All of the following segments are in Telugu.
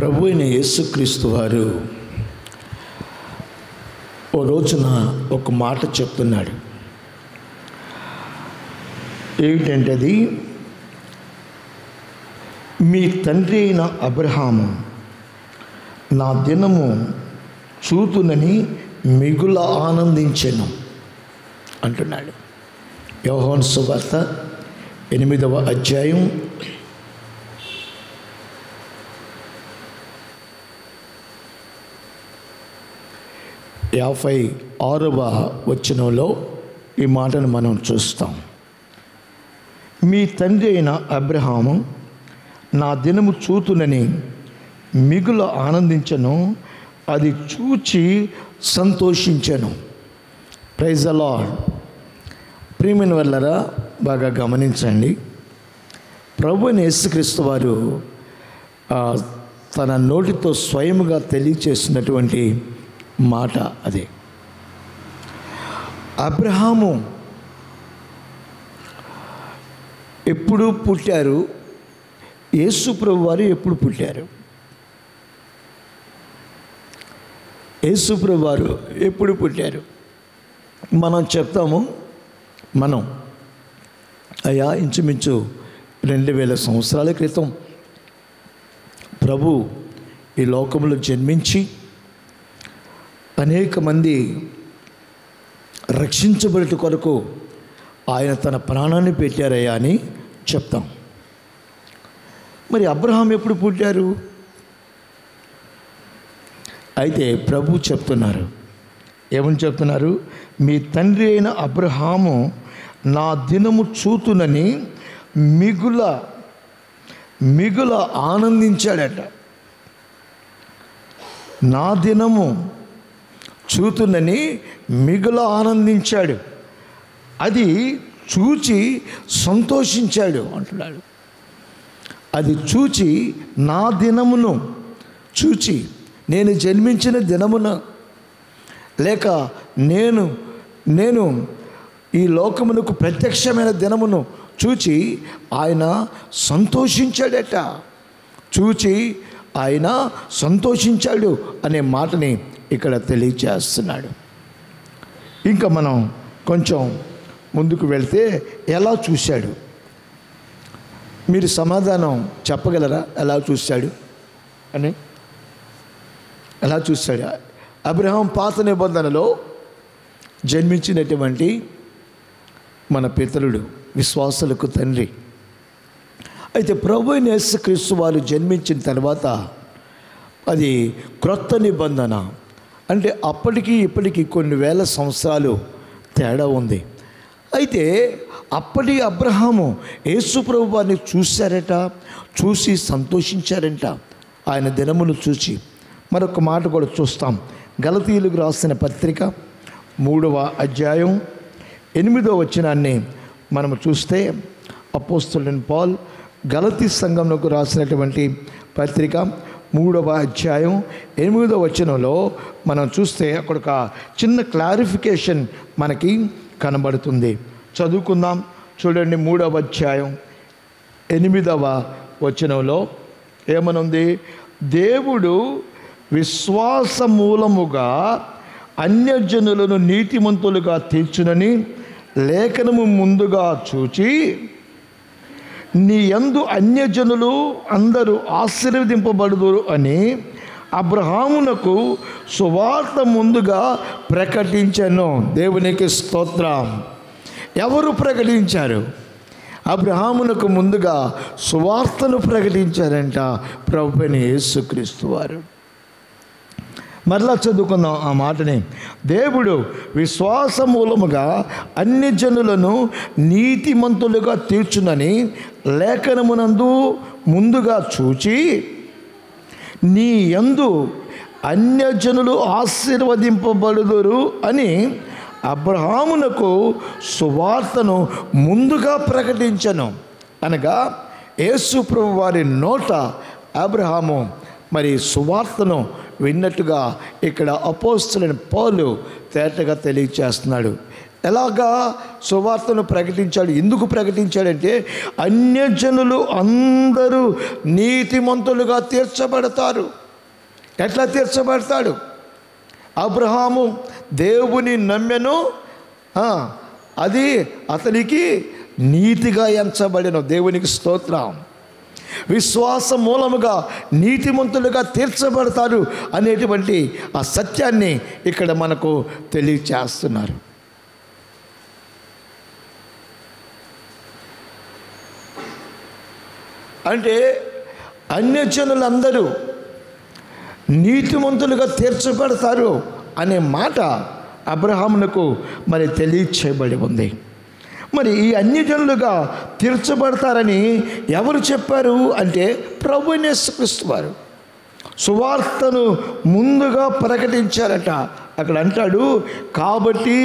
ప్రభు అయిన యేసుక్రీస్తు వారు ఓ రోజున ఒక మాట చెప్తున్నాడు. ఏమిటంటే అది, మీ తండ్రి అయిన అబ్రహాము నా దినము చూతునని మిగుల ఆనందించెను అంటున్నాడు. యోహాను సువార్త 8వ అధ్యాయం 56వ వచనంలో ఈ మాటను మనం చూస్తాం. మీ తండ్రి అయిన అబ్రహాము నా దినము చూతునని మిగుల ఆనందించను, అది చూచి సంతోషించెను. Praise the lord. ప్రియమైన వాళ్ళరా, బాగా గమనించండి. ప్రభువైన యేసుక్రీస్తు వారు తన నోటితో స్వయముగా తెలియచేసినటువంటి మాట అదే. అబ్రహాము ఎప్పుడు పుట్టారు? యేసు ప్రభు వారు ఎప్పుడు పుట్టారు? యేసు ప్రభు వారు ఎప్పుడు పుట్టారు? మనం చెప్తాము, మనం అయ్యా ఇంచుమించు 2000 సంవత్సరాల క్రితం ప్రభు ఈ లోకంలో జన్మించి అనేక మంది రక్షించబడట కొరకు ఆయన తన ప్రాణాన్ని పెట్టారయ్యా అని చెప్తాం. మరి అబ్రహాం ఎప్పుడు పుట్టారు? అయితే ప్రభు చెప్తున్నారు, ఏమని చెప్తున్నారు? మీ తండ్రి అయిన అబ్రహాము నా దినము చూతునని మిగుల ఆనందించాడట. నా దినము చూతునని మిగుల ఆనందించాడు, అది చూచి సంతోషించాడు అంటున్నాడు. అది చూచి, నా దినమును చూచి, నేను జన్మించిన దినమున లేక నేను ఈ లోకమునకు ప్రత్యక్షమైన దినమును చూచి ఆయన సంతోషించాడట. చూచి ఆయన సంతోషించాడు అనే మాటని ఇక్కడ తెలియచేస్తున్నాడు. ఇంకా మనం కొంచెం ముందుకు వెళ్తే ఎలా చూశాడు? మీరు సమాధానం చెప్పగలరా? ఎలా చూశాడు అని? ఎలా చూశాడు? అబ్రహాం పాత నిబంధనలో జన్మించినటువంటి మన పితరుడు, విశ్వాసులకు తండ్రి. అయితే ప్రభువైన యేసుక్రీస్తు వారు జన్మించిన తర్వాత అది క్రొత్త నిబంధన. అంటే అప్పటికి ఇప్పటికి కొన్ని వేల సంవత్సరాలు తేడా ఉంది. అయితే అప్పటి అబ్రహాము యేసు ప్రభు వారిని చూశారట, చూసి సంతోషించారంట ఆయన దినమును చూచి. మరొక మాట కూడా చూస్తాం. గలతీయులకు రాసిన పత్రిక 3వ అధ్యాయం 8వ వచనాన్ని మనము చూస్తే, అపోస్తలుడైన పౌలు గలతీ సంఘంకు రాసినటువంటి పత్రిక 3వ అధ్యాయం 8వ వచనంలో మనం చూస్తే అక్కడ ఒక చిన్న క్లారిఫికేషన్ మనకి కనబడుతుంది. చదువుకుందాం, చూడండి. 3వ అధ్యాయం 8వ వచనంలో ఏమనుంది? దేవుడు విశ్వాస మూలముగా అన్యజనులను నీతిమంతులుగా తీర్చునని లేఖనము ముందుగా చూచి, నీ యందు అన్యజనులు అందరూ ఆశీర్వదింపబడుదురు అని అబ్రహామునకు సువార్త ముందుగా ప్రకటించెను. దేవునికి స్తోత్రం. ఎవరు ప్రకటించారు? అబ్రహామునకు ముందుగా సువార్తను ప్రకటించారంట ప్రభువైన యేసుక్రీస్తు వారు. మరలా చదువుకుందాం ఆ మాటని. దేవుడు విశ్వాస మూలముగా అన్ని జనులను నీతిమంతులుగా తీర్చునని లేఖనమునందు ముందుగా చూచి, నీ యందు అన్యజనులు ఆశీర్వదింపబడుదురు అని అబ్రహామునకు సువార్తను ముందుగా ప్రకటించను. అనగా యేసు ప్రభు వారి నోట అబ్రహాము మరి సువార్తను విన్నట్టుగా ఇక్కడ అపోస్తలుడైన పౌలు తేటగా తెలియచేస్తున్నాడు. ఎలాగా సువార్తను ప్రకటించాడు? ఎందుకు ప్రకటించాడంటే అన్యజనులు అందరూ నీతిమంతులుగా తీర్చబడతారు. ఎట్లా తీర్చబడతాడు? అబ్రహాము దేవుని నమ్మెను, అది అతనికి నీతిగా ఎంచబడిన. దేవునికి స్తోత్రం. విశ్వాసం మూలముగా నీతిమంతులుగా తీర్చబడతారు అనేటువంటి ఆ సత్యాన్ని ఇక్కడ మనకు తెలియచేస్తున్నారు. అంటే అన్యజనులందరూ నీతిమంతులుగా తీర్చబడతారు అనే మాట అబ్రహామునకు మరి తెలియచేయబడి ఉంది. మరి ఈ అన్యజనులుగా తీర్చబడతారని ఎవరు చెప్పారు అంటే ప్రభువైన యేసుక్రీస్తు వారు సువార్తను ముందుగా ప్రకటించారట. అక్కడ అంటాడు, కాబట్టి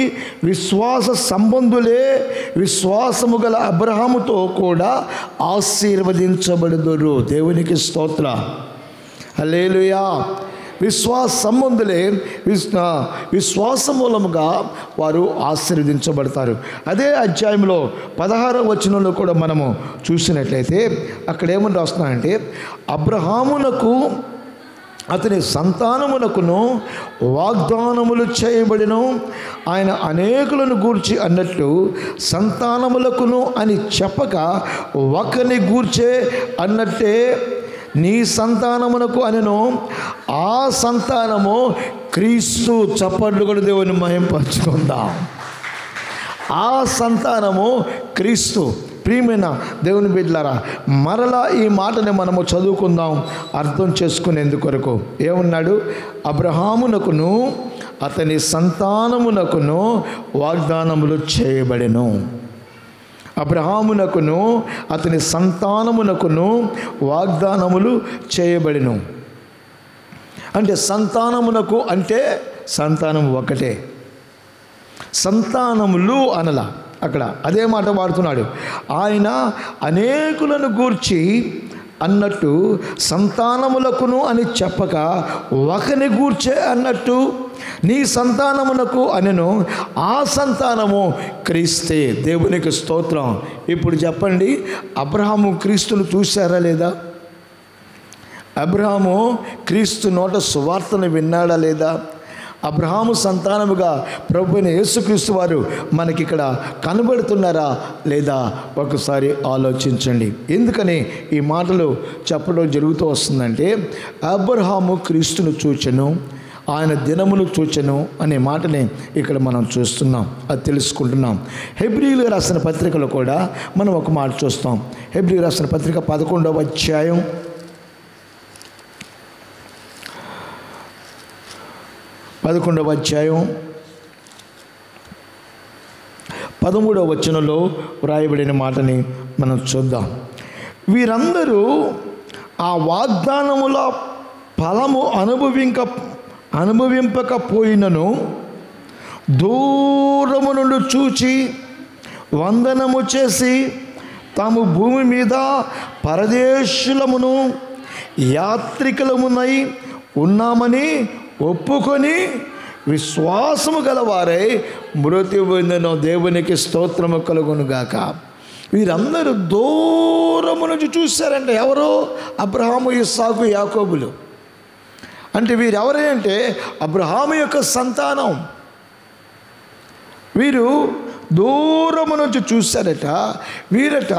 విశ్వాస సంబంధులే విశ్వాసము గల అబ్రహాముతో కూడా ఆశీర్వదించబడుదురు. దేవునికి స్తోత్రం. హల్లెలూయా. విశ్వాస సంబంధులే విశ్వాస మూలముగా వారు ఆశీర్వదించబడతారు. అదే అధ్యాయంలో 16వ వచనంలో కూడా మనము చూసినట్లయితే అక్కడ ఏమని రాస్తున్నారంటే, అబ్రహామునకు అతని సంతానమునకును వాగ్దానములు చేయబడిను. ఆయన అనేకులను గూర్చి అన్నట్లు సంతానములకును అని చెప్పక ఒకరిని గూర్చే అన్నట్టే నీ సంతానమునకు అనెను. ఆ సంతానము క్రీస్తు. చప్పట్లు కూడా దేవుని మహింపరచుకుందాం. ఆ సంతానము క్రీస్తు. ప్రియమైన దేవుని బిడ్డలారా, మరలా ఈ మాటని మనము చదువుకుందాం అర్థం చేసుకునేందుకొరకు. ఏమన్నాడు? అబ్రహామునకును అతని సంతానమునకును వాగ్దానములు చేయబడెను. అబ్రహామునకును అతని సంతానమునకును వాగ్దానములు చేయబడెను. అంటే సంతానమునకు అంటే సంతానం ఒకటే, సంతానములు అనలా. అక్కడ అదే మాట వాడుతున్నాడు. ఆయన అనేకులను గూర్చి అన్నట్టు సంతానములకును అని చెప్పక ఒకని గూర్చే అన్నట్టు నీ సంతానమునకు అనెను. ఆ సంతానము క్రీస్తే. దేవునికి స్తోత్రం. ఇప్పుడు చెప్పండి, అబ్రహాము క్రీస్తును చూశారా లేదా? అబ్రహాము క్రీస్తు నోట సువార్తను విన్నాడా లేదా? అబ్రహాము సంతానముగా ప్రభువైన యేసుక్రీస్తు వారు మనకి ఇక్కడ కనబడుతున్నారా లేదా? ఒకసారి ఆలోచించండి. ఎందుకని ఈ మాటలు చెప్పడం జరుగుతూ వస్తుందంటే, అబ్రహాము క్రీస్తును చూచెను, ఆయన దినమును చూచెను అనే మాటని ఇక్కడ మనం చూస్తున్నాం, అది తెలుసుకుంటున్నాం. హెబ్రీయులకు రాసిన పత్రికలో కూడా మనం ఒక మాట చూస్తాం. హెబ్రీయులకు రాసిన పత్రిక 11వ అధ్యాయం 13వ వచనంలో వ్రాయబడిన మాటని మనం చూద్దాం. వీరందరూ ఆ వాగ్దానముల ఫలము అనుభవింపకపోయినను దూరము నుండి చూచి వందనము చేసి తాము భూమి మీద పరదేశులమును యాత్రికులమునై ఉన్నామని ఒప్పుకొని విశ్వాసము గలవారై మృతి పొందెను. దేవునికి స్తోత్రము కలుగునుగాక. వీరందరూ దూరము నుంచి చూశారంట. ఎవరు? అబ్రహాము, ఇస్సాకు, యాకోబులు. అంటే వీరెవరే అంటే అబ్రహాము యొక్క సంతానం. వీరు దూరము నుంచి చూశారట. వీరట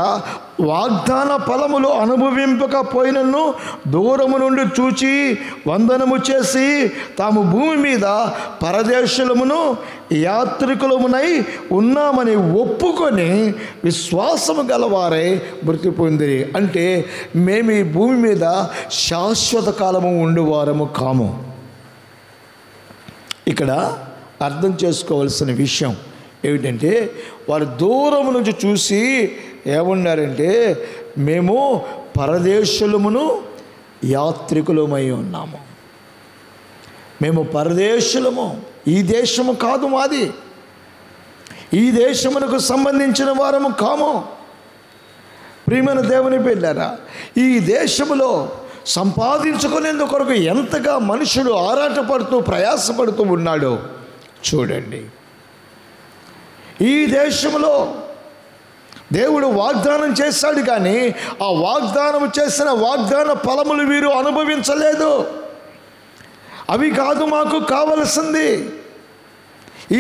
వాగ్దాన ఫలములు అనుభవింపకపోయినను దూరము నుండి చూచి వందనము చేసి తాము భూమి మీద పరదేశులమును యాత్రికులమునై ఉన్నామని ఒప్పుకొని విశ్వాసము గలవారై మృతి పొందిరి. అంటే మేము ఈ భూమి మీద శాశ్వత కాలము ఉండువారము కాము. ఇక్కడ అర్థం చేసుకోవాల్సిన విషయం ఏమిటంటే, వారు దూరం నుంచి చూసి ఏమన్నారంటే, మేము పరదేశులమును యాత్రికులమై ఉన్నాము. మేము పరదేశులము, ఈ దేశము కాదు మాది, ఈ దేశమునకు సంబంధించిన వారము కాము. ప్రియమైన దేవుని బిడ్డలారా, ఈ దేశములో సంపాదించుకునేందుకొరకు ఎంతగా మనుషుడు ఆరాటపడుతూ ప్రయాసపడుతూ ఉన్నాడో చూడండి. ఈ దేశంలో దేవుడు వాగ్దానం చేశాడు, కానీ ఆ వాగ్దానం చేసిన వాగ్దాన ఫలములు వీరు అనుభవించలేదు. అవి కాదు మాకు కావలసింది.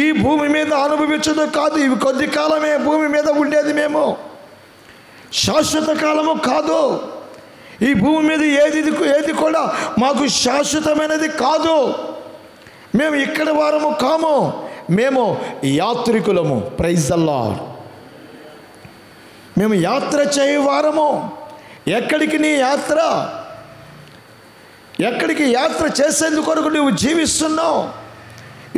ఈ భూమి మీద అనుభవించడం కాదు, ఇవి కొద్ది కాలమే భూమి మీద ఉండేది, మేము శాశ్వత కాలము కాదు. ఈ భూమి మీద ఏది కూడా మాకు శాశ్వతమైనది కాదు. మేము ఇక్కడ వారము కాము, మేము యాత్రికులము. Praise the lord. మేము యాత్ర చేయవారము. ఎక్కడికి నీ యాత్ర? ఎక్కడికి యాత్ర చేసేందుకొరకు నువ్వు జీవిస్తున్నావు?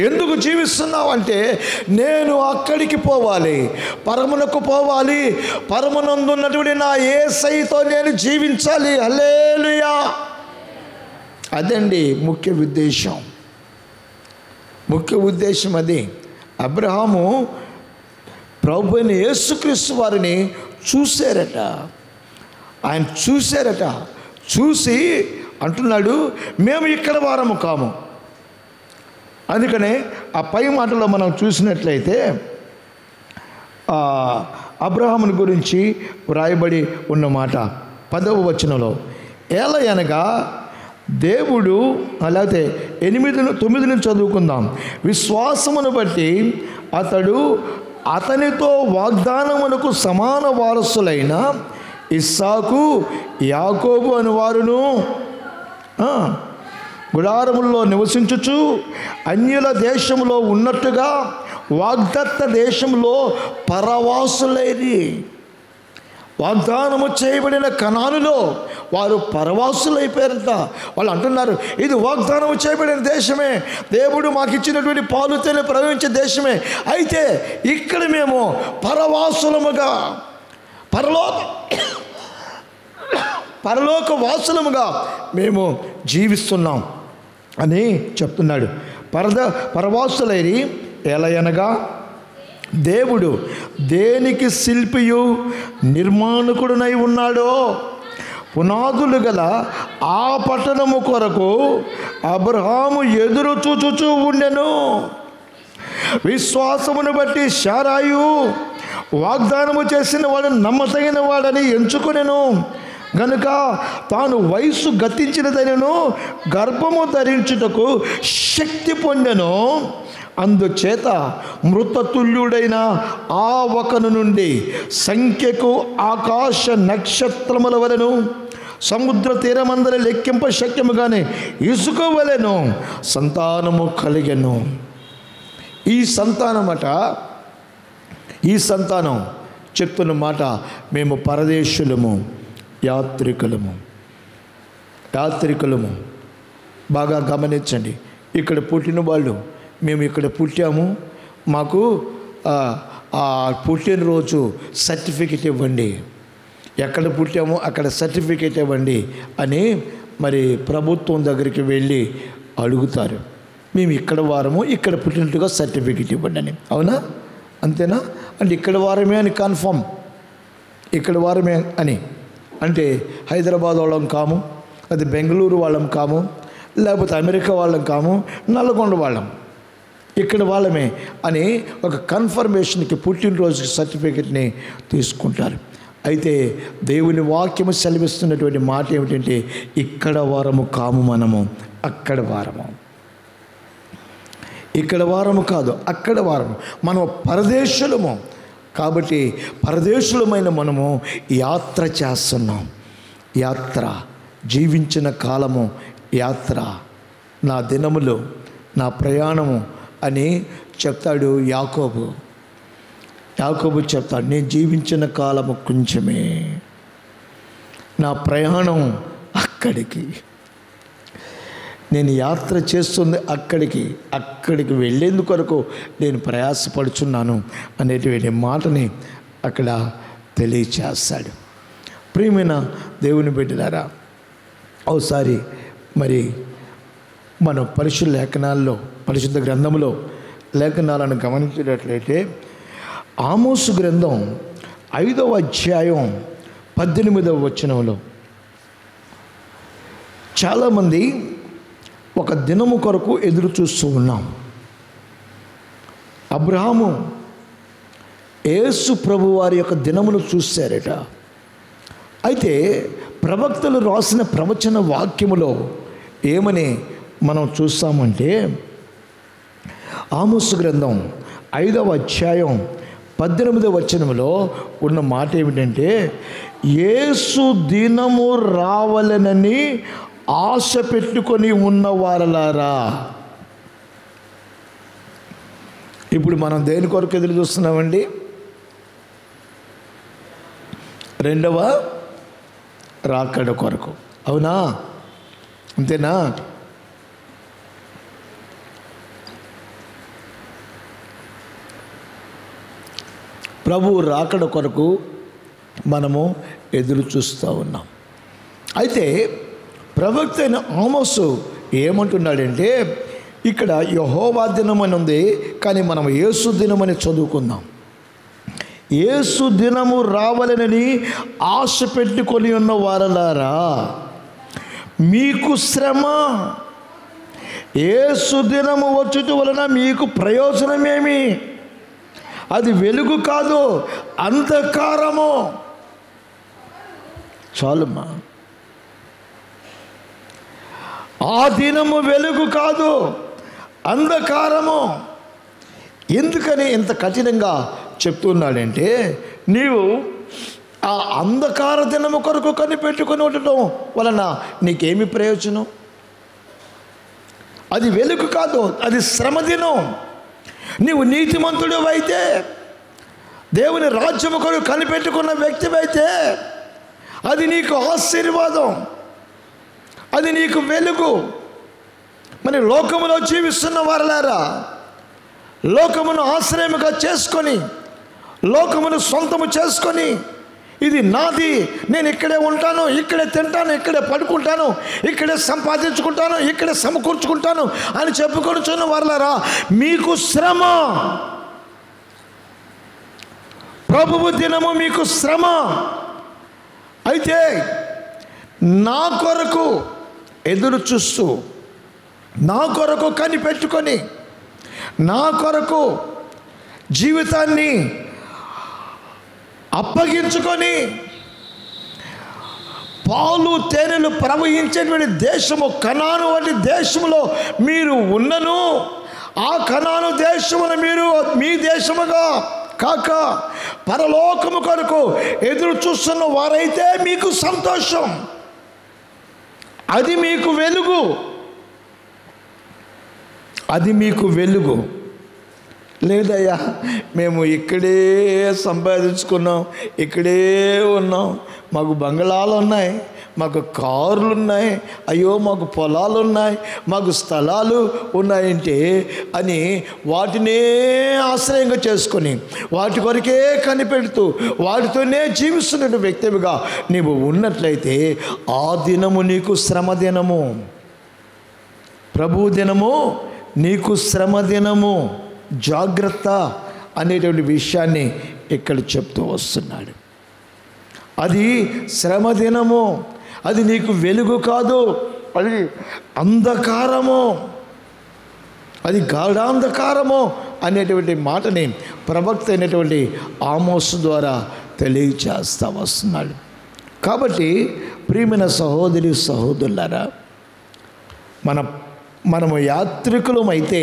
ఎందుకు జీవిస్తున్నావు అంటే, నేను అక్కడికి పోవాలి, పరమునకు పోవాలి, పరమునందున్నటువంటి నా యేసయ్యతో నేను జీవించాలి. హల్లెలూయా. అదండి ముఖ్య ఉద్దేశం. ముఖ్య ఉద్దేశం అది. అబ్రహాము ప్రభువైన యేసుక్రీస్తు వారిని చూశారట. ఆయన చూశారట. చూసి అంటున్నాడు, మేము ఇక్కడ వారము కాము. అందుకనే ఆ పై మాటలో మనం చూసినట్లయితే అబ్రహాముని గురించి వ్రాయబడి ఉన్న మాట 10వ వచనంలో, ఏలయనగా దేవుడు, అలాగే 8-9 నుంచి చదువుకుందాం. విశ్వాసమును బట్టి అతనితో వాగ్దానమునకు సమాన వారసులైన ఇస్సాకు, యాకోబు అను వారును గుడారముల్లో నివసించుచు అన్యుల దేశంలో ఉన్నట్టుగా వాగ్దత్త దేశంలో పరవాసులైరి. వాగ్దానము చేయబడిన కనానులో వారు పరవాసులైపోయారంట. వాళ్ళు అంటున్నారు, ఇది వాగ్దానము చేయబడిన దేశమే, దేవుడు మాకు ఇచ్చినటువంటి పాలు తేనె ప్రవహించే దేశమే. అయితే ఇక్కడ మేము పరవాసులముగా, పరలోక వాసులముగా మేము జీవిస్తున్నాం అని చెప్తున్నాడు. పరవాసులైరి ఎలయనగా దేవుడు దేనికి శిల్పియు నిర్మాణకుడునై ఉన్నాడో పునాదులు గల ఆ పట్టణము కొరకు అబ్రహాము ఎదురు చూచుచూ ఉండెను. విశ్వాసమును బట్టి శారాయు వాగ్దానము చేసిన వాడు నమ్మతగిన వాడని ఎంచుకొనెను గనుక తాను వయసు గతించినదైనను గర్భము ధరించుటకు శక్తి పొందెను. అందుచేత మృతతుల్యుడైన ఆ ఒకను నుండి సంఖ్యకు ఆకాశ నక్షత్రముల వలెను సముద్ర తీరమందరి లెక్కింప శక్యముగానే ఇసుక వలెను సంతానము కలిగెను. ఈ సంతానం చెప్తున్న మాట, మేము పరదేశులము, యాత్రికులము. బాగా గమనించండి. ఇక్కడ పుట్టిన వాళ్ళు, మేము ఇక్కడ పుట్టాము, మాకు పుట్టినరోజు సర్టిఫికెట్ ఇవ్వండి, ఎక్కడ పుట్టామో అక్కడ సర్టిఫికెట్ ఇవ్వండి అని మరి ప్రభుత్వం దగ్గరికి వెళ్ళి అడుగుతారు. మేము ఇక్కడ వారము, ఇక్కడ పుట్టినట్టుగా సర్టిఫికెట్ ఇవ్వండి అని. అవునా? అంతేనా? అంటే ఇక్కడ వారమే అని కన్ఫర్మ్, ఇక్కడ వారమే అని అంటే హైదరాబాద్ వాళ్ళం కాము, అది బెంగళూరు వాళ్ళం కాము, లేకపోతే అమెరికా వాళ్ళం కాము, నల్లగొండ వాళ్ళం, ఇక్కడ వాళ్ళమే అని ఒక కన్ఫర్మేషన్కి పుట్టినరోజుకి సర్టిఫికెట్ని తీసుకుంటారు. అయితే దేవుని వాక్యము సెలవిస్తున్నటువంటి మాట ఏమిటంటే, ఇక్కడ వారము కాము మనము, అక్కడ వారము. ఇక్కడ వారము కాదు, అక్కడ వారము. మనం పరదేశులము. కాబట్టి పరదేశులమైన మనము యాత్ర చేస్తున్నాం. యాత్ర, జీవించిన కాలము యాత్ర, నా దినములు, నా ప్రయాణము అని చెప్తాడు యాకోబు. చెప్తాడు, నేను జీవించిన కాలము కొంచెమే, నా ప్రయాణం అక్కడికి, నేను యాత్ర చేస్తుంది అక్కడికి వెళ్ళేందుకొరకు నేను ప్రయాసపడుచున్నాను అనేటువంటి మాటని అక్కడ తెలియచేస్తాడు. ప్రియమైన దేవుని బిడ్డలారా, ఒకసారి మరి మనం పరిశుద్ధ గ్రంథంలో లేఖనాలను గమనించినట్లయితే ఆమోసు గ్రంథం 5వ అధ్యాయం 18వ వచనంలో చాలామంది ఒక దినము కొరకు ఎదురు చూస్తూ ఉన్నాం. అబ్రహాము యేసు ప్రభు వారి యొక్క దినమును చూశారట. అయితే ప్రవక్తలు రాసిన ప్రవచన వాక్యములో ఏమని మనం చూస్తామంటే, ఆమోసు గ్రంథం 5వ అధ్యాయం 18వ వచనములో ఉన్న మాట ఏమిటంటే, యేసు దినము రావాలనని ఆశ పెట్టుకొని ఉన్నవారలారా. ఇప్పుడు మనం దేని కొరకు ఎదురు చూస్తున్నామండి? రెండవ రాకడ కొరకు. అవునా? అంతేనా? ప్రభువు రాకడ కొరకు మనము ఎదురు చూస్తూ ఉన్నాం. అయితే ప్రవక్త అయిన ఆమోసు ఏమంటున్నాడంటే, ఇక్కడ యెహోవా దినమని ఉంది, కానీ మనం యేసు దినమని చదువుకుందాం. యేసు దినము రావాలని ఆశ పెట్టుకొని ఉన్న వారలారా, మీకు శ్రమ. యేసు దినము వచ్చుట వలన మీకు ప్రయోజనమేమి? అది వెలుగు కాదు, అంధకారము. చాలమ్మా. ఆ దినము వెలుగు కాదు, అంధకారము. ఎందుకని ఇంత కఠినంగా చెప్తున్నాడంటే, నీవు ఆ అంధకార దినము కొరకు కనిపెట్టుకుని ఉండటం వలన నీకేమి ప్రయోజనం? అది వెలుగు కాదు, అది శ్రమ దినం. నీవు నీతిమంతుడు అయితే, దేవుని రాజ్యము కొరకు కనిపెట్టుకున్న వ్యక్తివైతే, అది నీకు ఆశీర్వాదం, అది నీకు వెలుగు. మరి లోకములో జీవిస్తున్న వారలారా, లోకమును ఆశ్రయముగా చేసుకొని, లోకమును సొంతము చేసుకొని, ఇది నాది, నేను ఇక్కడే ఉంటాను, ఇక్కడే తింటాను, ఇక్కడే పడుకుంటాను, ఇక్కడే సంపాదించుకుంటాను, ఇక్కడే సమకూర్చుకుంటాను అని చెప్పుకొనిచున్న వారలారా, మీకు శ్రమ. ప్రభువు దినము మీకు శ్రమ. అయితే నా కొరకు ఎదురు చూస్తూ, నా కొరకు కనిపెట్టుకొని, నా కొరకు జీవితాన్ని అప్పగించుకొని, పాలు తేనెలు ప్రవహించేటువంటి దేశము కనాను వంటి దేశములో మీరు ఉన్నను, ఆ కనాను దేశమును మీరు మీ దేశముగా కాక పరలోకము కొరకు ఎదురు చూస్తున్న వారైతే మీకు సంతోషం, అది మీకు వెలుగు, అది మీకు వెలుగు. లేదయ్యా, మేము ఇక్కడే సంపాదించుకున్నాం, ఇక్కడే ఉన్నాం, మాకు బంగళాలు ఉన్నాయి, మాకు కార్లు ఉన్నాయి, అయ్యో మాకు పొలాలు ఉన్నాయి, మాకు స్థలాలు ఉన్నాయంటే అని వాటినే ఆశ్రయంగా చేసుకొని, వాటి కొరకే కనిపెడుతూ, వాటితోనే జీవిస్తున్న వ్యక్తిగా నీవు ఉన్నట్లయితే, ఆ దినము నీకు శ్రమ దినము. ప్రభు దినము నీకు శ్రమ దినము. జాగ్రత్త అనేటువంటి విషయాన్ని ఇక్కడ చెప్తూ వస్తున్నాడు. అది శ్రమ దినము, అది నీకు వెలుగు కాదు, అది అంధకారము, అది గాఢాంధకారము అనేటువంటి మాటని ప్రవక్త అయినటువంటి ఆమోసు ద్వారా తెలియచేస్తూ వస్తున్నాడు. కాబట్టి ప్రియమైన సహోదరి సహోదరులారా, మనము యాత్రికులమైతే,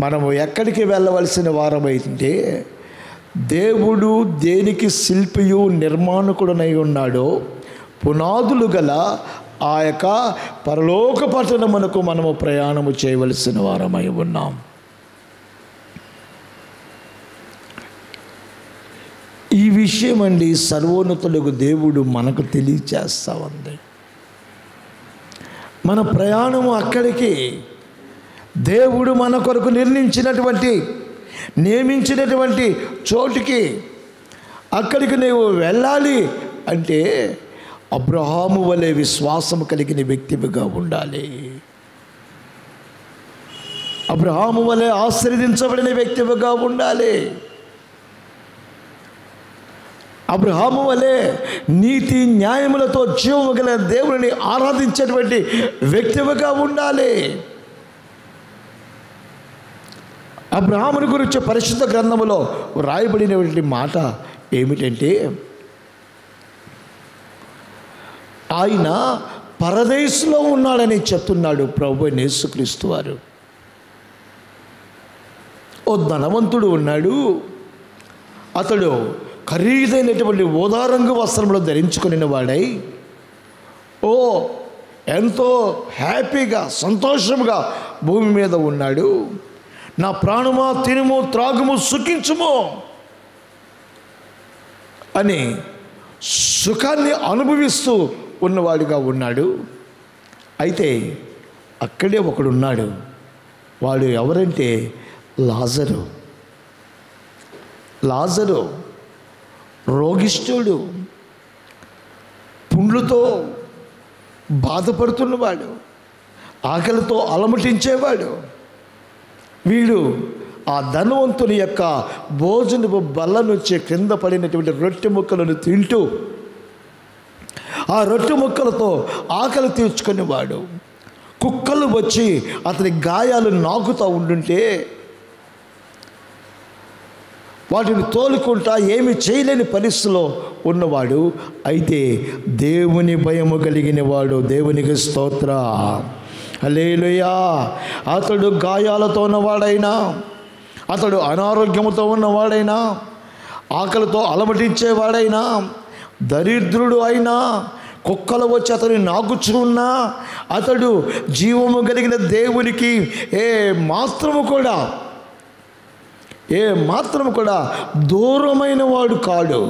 మనము ఎక్కడికి వెళ్ళవలసిన వారమైతే, దేవుడు దేనికి శిల్పియు నిర్మాణకుడనై ఉన్నాడో పునాదులు గల ఆ యొక్క పరలోక పట్టణమునకు మనము ప్రయాణము చేయవలసిన వారమై ఉన్నాం. ఈ విషయం అండి సర్వోన్నతులకు దేవుడు మనకు తెలియచేస్తా ఉంది. మన ప్రయాణము అక్కడికి, దేవుడు మన కొరకు నియమించినటువంటి చోటుకి, అక్కడికి నీవు వెళ్ళాలి అంటే అబ్రహాము వలె విశ్వాసము కలిగిన వ్యక్తిగా ఉండాలి. అబ్రహాము వలె ఆశీర్వదించబడిన వ్యక్తిగా ఉండాలి. అబ్రహాము వలె నీతి న్యాయములతో జీవము గల దేవుని ఆరాధించేటువంటి వ్యక్తిగా ఉండాలి. అబ్రహాముని గురించి పరిశుద్ధ గ్రంథములో వ్రాయబడినటువంటి మాట ఏమిటంటే, ఆయన పరదేశంలో ఉన్నాడని చెప్తున్నాడు ప్రభు యేసుక్రీస్తు వారు. ఓ ధనవంతుడు ఉన్నాడు. అతడు ఖరీదైనటువంటి ఓదారంగు వస్త్రంలో ధరించుకుని వాడై ఎంతో హ్యాపీగా సంతోషంగా భూమి మీద ఉన్నాడు. నా ప్రాణమా తినుము త్రాగుము సుఖించుము అని సుఖాన్ని అనుభవిస్తూ ఉన్నవాడిగా ఉన్నాడు. అయితే అక్కడే ఒకడున్నాడు. వాడు ఎవరంటే లాజరు రోగిష్ఠుడు, పుండ్లతో బాధపడుతున్నవాడు, ఆకలితో అలమటించేవాడు. వీడు ఆ ధనవంతుని యొక్క భోజనపు బల్ల నుంచి క్రింద పడినటువంటి రొట్టె ముక్కలను తింటూ ఆ రొట్టె ముక్కలతో ఆకలి తీర్చుకునేవాడు. కుక్కలు వచ్చి అతని గాయాలు నాకుతూ ఉండుంటే వాటిని తోలుకుంటా ఏమి చేయలేని పరిస్థితిలో ఉన్నవాడు. అయితే దేవుని భయము కలిగిన వాడు, దేవునికి స్తోత్ర, హల్లెలూయా. అతడు గాయాలతో ఉన్నవాడైనా, అతడు అనారోగ్యంతో ఉన్నవాడైనా, ఆకలితో అలమటించేవాడైనా, దరిద్రుడు అయినా, కుక్కలు వచ్చి అతని నాకుచున్నా అతడు జీవము కలిగిన దేవునికి ఏ మాత్రము కూడా దూరమైన వాడు కాడు.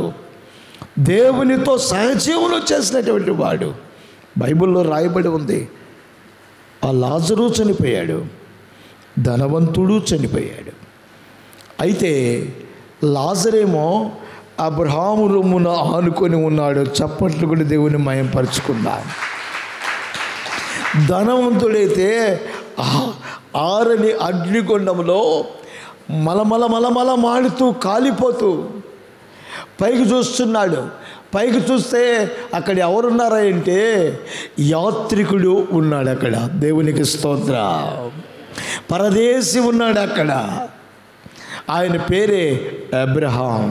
దేవునితో సహజీవనం చేసినటువంటి వాడు. బైబిల్లో రాయబడి ఉంది, ఆ లాజరు చనిపోయాడు, ధనవంతుడు చనిపోయాడు. అయితే లాజరేమో అబ్రహాము రొమ్మున ఆనుకొని ఉన్నాడు. చప్పట్లు కూడా దేవుని మయంపరుచుకుందాం. ధనవంతుడైతే ఆరని అగ్నిగుండంలో మలమల మాడుతూ కాలిపోతూ పైకి చూస్తున్నాడు. పైకి చూస్తే అక్కడ ఎవరున్నారా అంటే యాత్రికుడు ఉన్నాడు. అక్కడ దేవునికి స్తోత్ర, పరదేశి ఉన్నాడు అక్కడ. ఆయన పేరే అబ్రహాం.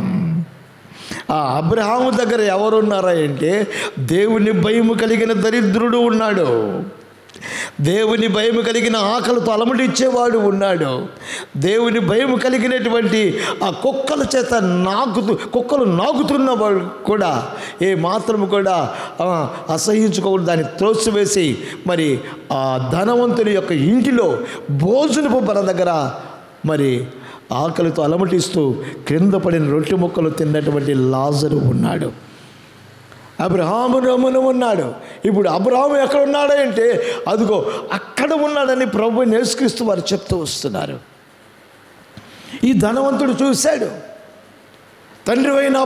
ఆ అబ్రహాము దగ్గర ఎవరున్నారా అంటే దేవుని భయము కలిగిన దరిద్రుడు ఉన్నాడు, దేవుని భయము కలిగిన ఆకలితో అలమటించేవాడు ఉన్నాడు, దేవుని భయము కలిగినటువంటి ఆ కుక్కలు నాకుతున్నవాడు కూడా ఏ మాత్రము కూడా అసహించుకోకూడదు, దాన్ని త్రోసివేసి మరి ఆ ధనవంతుని యొక్క ఇంటిలో భోజనపు బల దగ్గర మరి ఆకలితో అలమటిస్తూ క్రింద పడిన రొట్టె ముక్కలు తిన్నటువంటి లాజరు ఉన్నాడు. అబ్రహాము రొమ్మున ఉన్నాడు. ఇప్పుడు అబ్రహాము ఎక్కడ ఉన్నాడంటే అదిగో అక్కడ ఉన్నాడని ప్రభు యేసుక్రీస్తు వారు చెప్తూ వస్తున్నారు. ఈ ధనవంతుడు చూశాడు, తండ్రివైన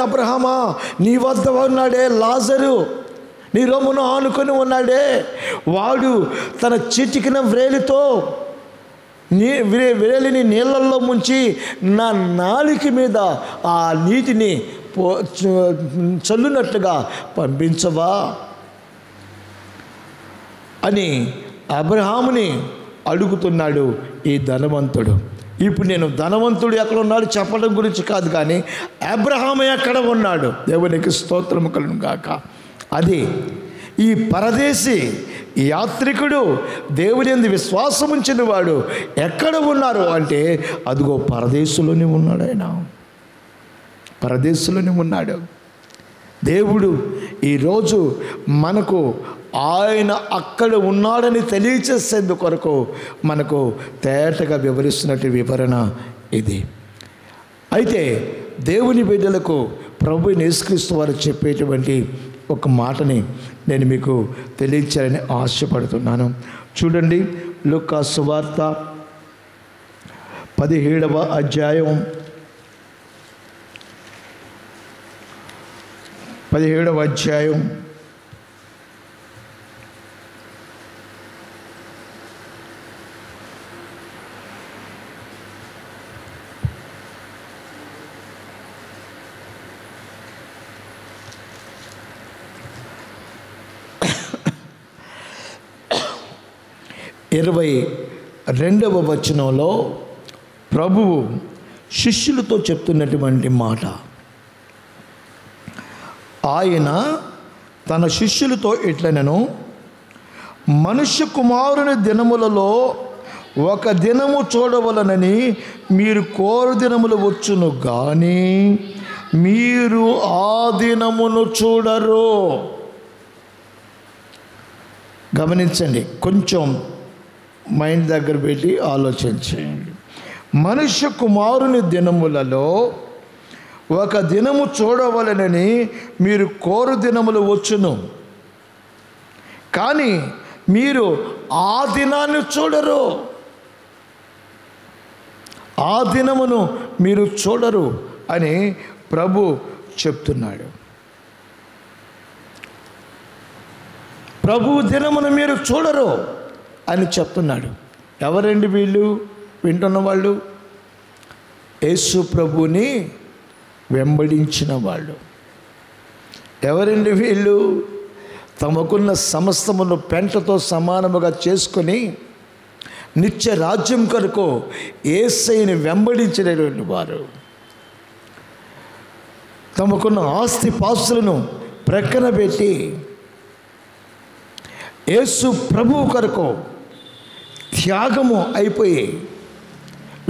అబ్రహామా నీ వద్ద ఉన్నాడే లాజరు, నీ రొమ్మును ఆనుకొని ఉన్నాడే, వాడు తన చిటికిన వ్రేలితో వేలిని నీళ్ళల్లో ముంచి నా నాలుక మీద ఆ నీటిని చల్లునట్లుగా పంపించవా అని అబ్రహాముని అడుగుతున్నాడు ఈ ధనవంతుడు. ఇప్పుడు నేను ధనవంతుడు ఎక్కడ ఉన్నాడు చెప్పడం గురించి కాదు, కానీ అబ్రహాము ఎక్కడ ఉన్నాడు, దేవునికి స్తోత్రము కలుగును గాక. అది ఈ పరదేశి యాత్రికుడు దేవుని యందు విశ్వాసం ఉంచిన వాడు ఎక్కడ ఉన్నారు అంటే అదిగో పరదేశంలోనే ఉన్నాడు. ఆయన పరదేశంలోనే ఉన్నాడు. దేవుడు ఈరోజు మనకు ఆయన అక్కడ ఉన్నాడని తెలియచేసేందుకు కొరకు మనకు తేటగా వివరిస్తున్నట్టు వివరణ ఇది. అయితే దేవుని బిడ్డలకు ప్రభు యేసుక్రీస్తు వారు చెప్పేటువంటి ఒక మాటని నేను మీకు తెలియచేయాలని ఆశపడుతున్నాను. చూడండి, లూకా సువార్త 17వ అధ్యాయం 17వ అధ్యాయం 17 22వ వచనంలో ప్రభువు శిష్యులతో చెప్తున్నటువంటి మాట, ఆయన తన శిష్యులతో ఇట్లనెను, మనుష్య కుమారుని దినములలో ఒక దినము చూడవలనని మీరు కోరు దినములు వచ్చును కానీ మీరు ఆ దినమును చూడరు. గమనించండి, కొంచెం మైండ్ దగ్గర పెట్టి ఆలోచించండి. మనుష్య కుమారుని దినములలో ఒక దినము చూడవలనని మీరు కోరు దినములు వచ్చును కానీ మీరు ఆ దినాన్ని చూడరు, ఆ దినమును మీరు చూడరు అని ప్రభు చెప్తున్నాడు. ప్రభు దినమును మీరు చూడరు అని చెప్తున్నాడు. ఎవరండి వీళ్ళు వింటున్న వాళ్ళు? యేసు ప్రభుని వెంబడించిన వాళ్ళు. ఎవరండి వీళ్ళు? తమకున్న సమస్తమును పెంటతో సమానముగా చేసుకొని నిత్య రాజ్యం కొరకు యేసయ్యని వెంబడించినటువంటి వారు. తమకున్న ఆస్తి పాస్తులను ప్రక్కన పెట్టి యేసు ప్రభువు కొరకు త్యాగము అయిపోయి,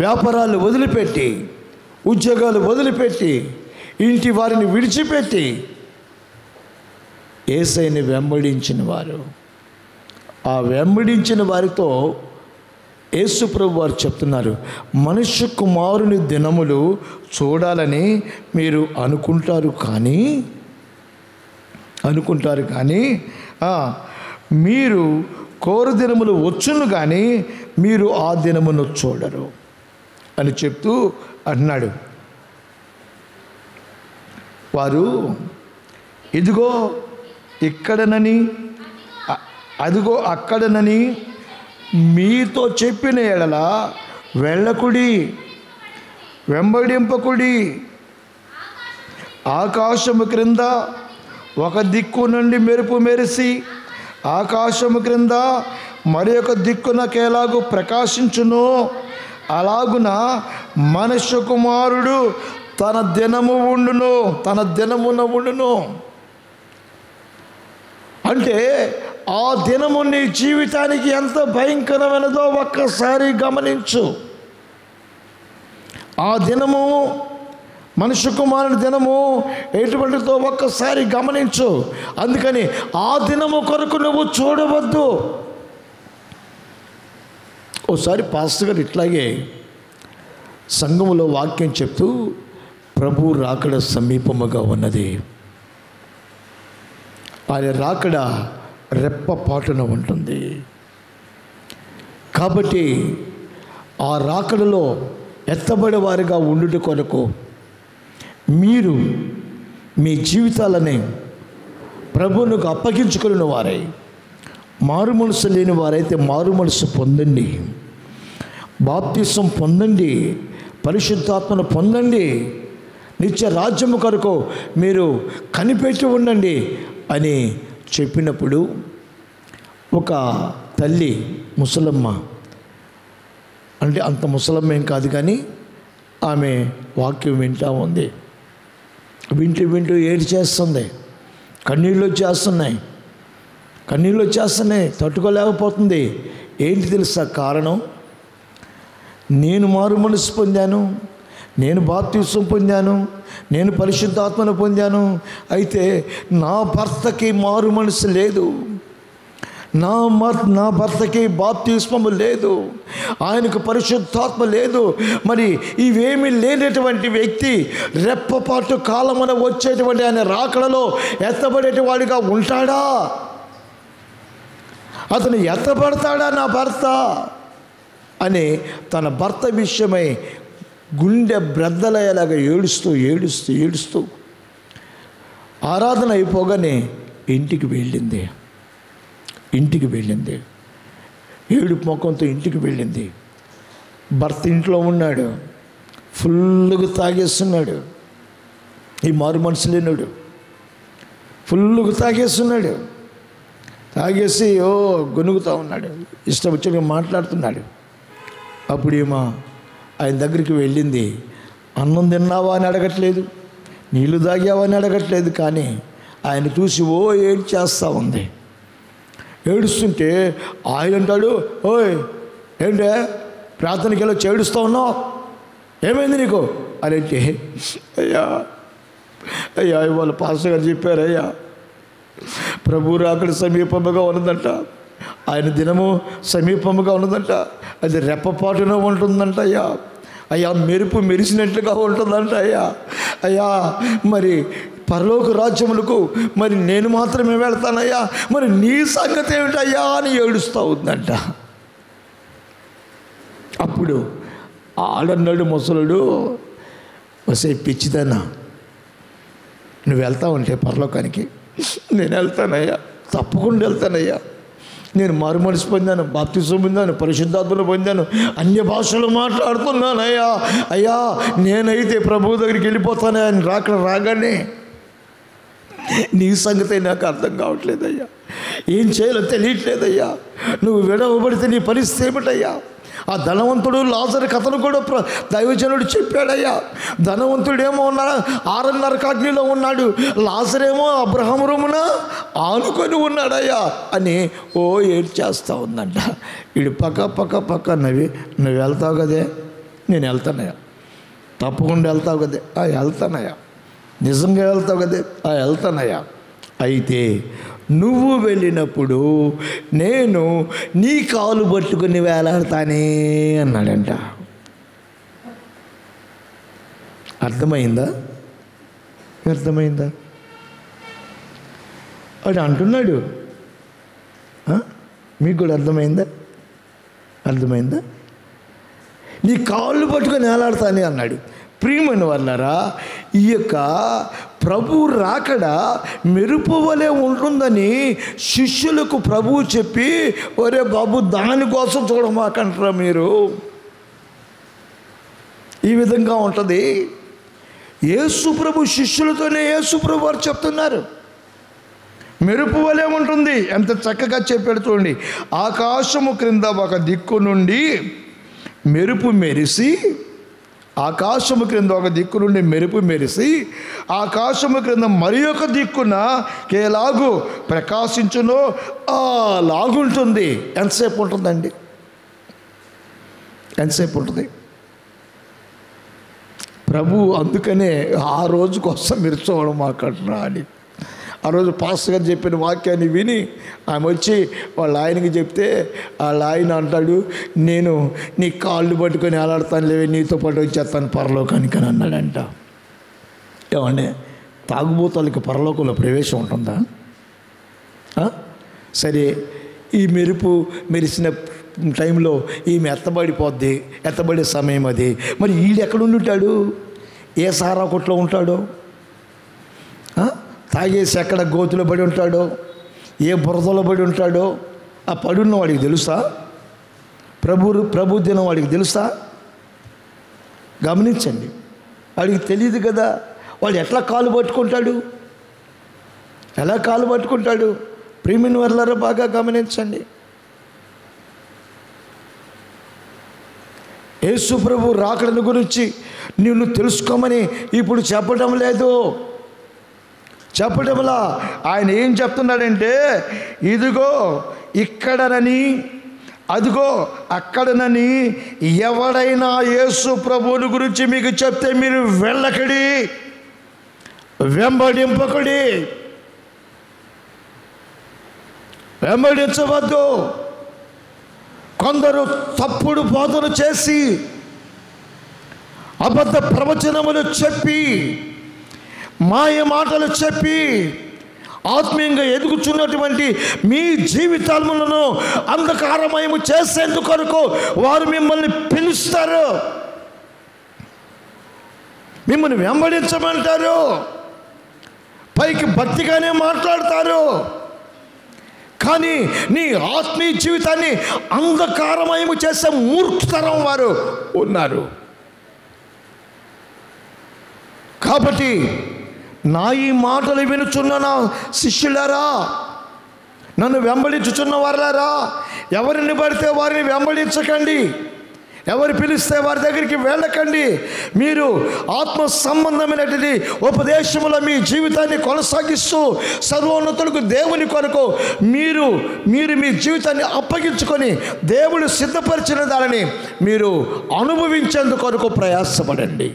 వ్యాపారాలు వదిలిపెట్టి, ఉద్యోగాలు వదిలిపెట్టి, ఇంటి వారిని విడిచిపెట్టి యేసయ్యని వెంబడించిన వారు. ఆ వెంబడించిన వారితో యేసు ప్రభు వారు చెప్తున్నారు, మనుష్య కుమారుని దినములు చూడాలని మీరు అనుకుంటారు కానీ మీరు కోరు దినములు వచ్చును కానీ మీరు ఆ దినమును చూడరు అని చెప్తూ అన్నాడు. వారు ఇదిగో ఇక్కడనని అదిగో అక్కడనని మీతో చెప్పిన ఎడల వెళ్ళకుడి, వెంబడింపకుడి. ఆకాశము క్రింద ఒక దిక్కు నుండి మెరుపు మెరిసి ఆకాశము క్రింద మరి ఒక దిక్కునకేలాగు ప్రకాశించును, అలాగున మనుష్య కుమారుడు తన దినమున ఉండును. అంటే ఆ దినము నీ జీవితానికి ఎంత భయంకరమైనదో ఒక్కసారి గమనించు. ఆ దినము, మనుష్య కుమారుని దినము ఎటువంటిదో ఒక్కసారి గమనించు. అందుకని ఆ దినము కొరకు నువ్వు చూడవద్దు. ఓసారి పాస్టర్ గారు ఇట్లాగే సంఘములో వాక్యం చెప్తూ, ప్రభు రాకడ సమీపముగా ఉన్నది, ఆయన రాకడ రెప్పపాటున ఉంటుంది కాబట్టి ఆ రాకడలో ఎత్తబడేవారిగా ఉండుట కొరకు మీరు మీ జీవితాలని ప్రభువునికి అప్పగించుకుని వారై, మారు మనసు లేని వారైతే మారు మనసు పొందండి, బాప్తిసం పొందండి, పరిశుద్ధాత్మను పొందండి, నిత్య రాజ్యము కొరకు మీరు కనిపెట్టి ఉండండి అని చెప్పినప్పుడు ఒక తల్లి, ముసలమ్మ, అంటే అంత ముసలమ్మ ఏం కాదు కానీ ఆమె వాక్యం వింటూ ఉంది. వింటూ ఏడు చేస్తుంది, కన్నీళ్ళు వచ్చేస్తున్నాయి, తట్టుకోలేకపోతుంది. ఏంటి తెలుసా కారణం? నేను మారు మనసు పొందాను, నేను బాప్తిసం పొందాను, నేను పరిశుద్ధాత్మను పొందాను, అయితే నా భర్తకి మారు మనసు లేదు, నా భర్తకి బాప్తిస్మము లేదు, ఆయనకు పరిశుద్ధాత్మ లేదు. మరి ఇవేమీ లేనటువంటి వ్యక్తి రెప్పపాటు కాలమున వచ్చేటువంటి ఆయన రాకడలో ఎత్తబడేటివాడిగా ఉంటాడా? అతను ఎత్తబడతాడా నా భర్త అని తన భర్త విషయమై గుండె బ్రద్దలయ్యేలాగా ఏడుస్తూ ఆరాధన అయిపోగానే ఇంటికి వెళ్ళింది. ఏడుపు ముఖంతో ఇంటికి వెళ్ళింది. భర్త ఇంట్లో ఉన్నాడు, ఫుల్గా తాగేస్తున్నాడు. ఈ మారు మనసు లేనాడు, ఫుల్గా తాగేస్తున్నాడు. తాగేసి గొనుగుతూ ఉన్నాడు, ఇష్టం వచ్చినగా మాట్లాడుతున్నాడు. అప్పుడు ఏమో ఆయన దగ్గరికి వెళ్ళింది. అన్నం తిన్నావా అని అడగట్లేదు, నీళ్లు తాగావా అని అడగట్లేదు, కానీ ఆయన చూసి ఏడ్చేస్తూ ఉంది. ఏడుస్తుంటే ఆయన అంటాడు, ఓయ్ ఏంటే ప్రార్థనకి వెళ్ళి ఏడుస్తూ ఉన్నావు, ఏమైంది నీకు అని అంటే, అయ్యా ఇవాళ పాస్టర్ గారు చెప్పారు, అయ్యా ప్రభు రాకడ సమీపముగా ఉన్నదంట, ఆయన దినము సమీపముగా ఉన్నదంట, అది రెప్పపాటున ఉంటుందంట అయ్యా, అయ్యా మెరుపు మెరిసినట్లుగా ఉంటుందంట అయ్యా మరి పరలోక రాజ్యములకు మరి నేను మాత్రమే వెళ్తానయ్యా, మరి నీ సంగతి ఏమిటయ్యా అని ఏడుస్తూ ఉందంట. అప్పుడు ఆడన్నాడు ముసలుడు, వసే పిచ్చిదన్నా, నువ్వు వెళ్తావంటే పరలోకానికి, నేను వెళ్తానయ్యా, తప్పకుండా వెళ్తానయ్యా, నేను మారు మనసు పొందాను, బాప్తిసం పొందాను, పరిశుద్ధాత్మను పొందాను, అన్య భాషలు మాట్లాడుతున్నాను అయ్యా నేనైతే ప్రభువు దగ్గరికి వెళ్ళిపోతాను, ఆయన రాగానే నీ సంగతి నాకు అర్థం కావట్లేదయ్యా, ఏం చేయాలో తెలియట్లేదయ్యా, నువ్వు విడవబడితే నీ పరిస్థితి ఏమిటయ్యా. ఆ ధనవంతుడు లాజరు కథను కూడా దైవజనుడు చెప్పాడయ్యా. ధనవంతుడేమో 6.5 కాగ్నిలో ఉన్నాడు, లాజరేమో అబ్రహాము రొమ్మున ఆనుకొని ఉన్నాడయ్యా అని ఏడ్చేస్తూ ఉందంట. వీడు పక్క నవ్వి, నువ్వు వెళ్తావు కదే, నేను వెళ్తానయ్యా, తప్పకుండా వెళ్తావు కదే, వెళ్తానయ్యా, నిజంగా వెళ్తావు కదే, వెళ్తానయ్యా, అయితే నువ్వు వెళ్ళినప్పుడు నేను నీ కాలు పట్టుకుని వేలాడతానే అన్నాడంట. అర్థమైందా? వాడు అంటున్నాడు, మీకు కూడా అర్థమైందా? నీ కాళ్ళు పట్టుకొని వేలాడతానే అన్నాడు. ప్రియమైన వాళ్ళారా, ఈ యొక్క ప్రభు రాకడ మెరుపు వలె ఉంటుందని శిష్యులకు ప్రభువు చెప్పి, ఒరే బాబు దానికోసం చూడమాకంటారా మీరు, ఈ విధంగా ఉంటుంది. యేసు ప్రభు శిష్యులతోనే యేసు ప్రభు వారు చెప్తున్నారు, మెరుపు వలె ఉంటుంది. ఎంత చక్కగా చెప్పాడు చూడండి. ఆకాశము క్రింద ఒక దిక్కు నుండి మెరుపు మెరిసి, ఆకాశము క్రింద ఒక దిక్కు నుండి మెరుపు మెరిసి, ఆకాశము క్రింద మరి ఒక దిక్కున కేలాగు ప్రకాశించునో లాగుంటుంది. ఎంతసేపు ఉంటుందండి? ఎంతసేపు ఉంటుంది? ప్రభు అందుకనే ఆ రోజు కోసం మీరు చూడమాకంటున్నా అని ఆ రోజు పాస్టర్ గారు చెప్పిన వాక్యాన్ని విని ఆమె వచ్చి వాళ్ళ ఆయనకి చెప్తే వాళ్ళ ఆయన అంటాడు, నేను నీ కాళ్ళు పట్టుకొని ఆలాడతాను లేవే, నీతో పాటు వచ్చేస్తాను పరలోకానికి అని అన్నాడంట. ఏమంటే తాగుబోతాలకి పరలోకంలో ప్రవేశం ఉంటుందా? సరే, ఈ మెరుపు మెరిసిన టైంలో ఈమె ఎత్తబడే సమయం అది. మరి వీడు ఎక్కడుంటాడు? ఏ సారా కొట్లో ఉంటాడో, తాగేసి ఎక్కడ గోతులో పడి ఉంటాడో, ఏ బురదలో పడి ఉంటాడో, ఆ పడున్న వాడికి తెలుసా? ప్రభు దినం వాడికి తెలుసా? గమనించండి, వాడికి తెలియదు కదా. వాడు ఎట్లా కాలు పట్టుకుంటాడు? ఎలా కాలు పట్టుకుంటాడు? ప్రియమైన వారలారా బాగా గమనించండి. యేసు ప్రభు రాకడను గురించి నిన్ను తెలుసుకోమని ఇప్పుడు చెప్పడం లేదు. చెప్పడంలా ఆయన ఏం చెప్తున్నాడంటే, ఇదిగో ఇక్కడనని అదిగో అక్కడనని ఎవడైనా యేసు ప్రభువుని గురించి మీకు చెప్తే మీరు వెళ్ళకడి, వెంబడించవద్దు. కొందరు తప్పుడు బోధన చేసి అబద్ధ ప్రవచనములు చెప్పి మాయ మాటలు చెప్పి ఆత్మీయంగా ఎదుగుచున్నటువంటి మీ జీవితాలను అంధకారమయము చేసేందుకొరకు వారు మిమ్మల్ని పిలుస్తారు, మిమ్మల్ని వెంబడించమంటారు, పైకి భక్తిగానే మాట్లాడతారు, కానీ నీ ఆత్మీయ జీవితాన్ని అంధకారమయము చేసే మూర్ఖతరం వారు ఉన్నారు. కాబట్టి నా ఈ మాటలు వినుచున్న నా శిష్యులారా, నన్ను వెంబడించుచున్న వారులారా, ఎవరిని పడితే వారిని వెంబడించకండి, ఎవరు పిలిస్తే వారి దగ్గరికి వెళ్ళకండి. మీరు ఆత్మ సంబంధమైనటువంటి ఉపదేశములో మీ జీవితాన్ని కొనసాగిస్తూ సర్వోన్నతులకు దేవుని కొరకు మీరు మీ జీవితాన్ని అప్పగించుకొని దేవుడు సిద్ధపరిచిన దానిని మీరు అనుభవించేందుకొరకు ప్రయాసపడండి.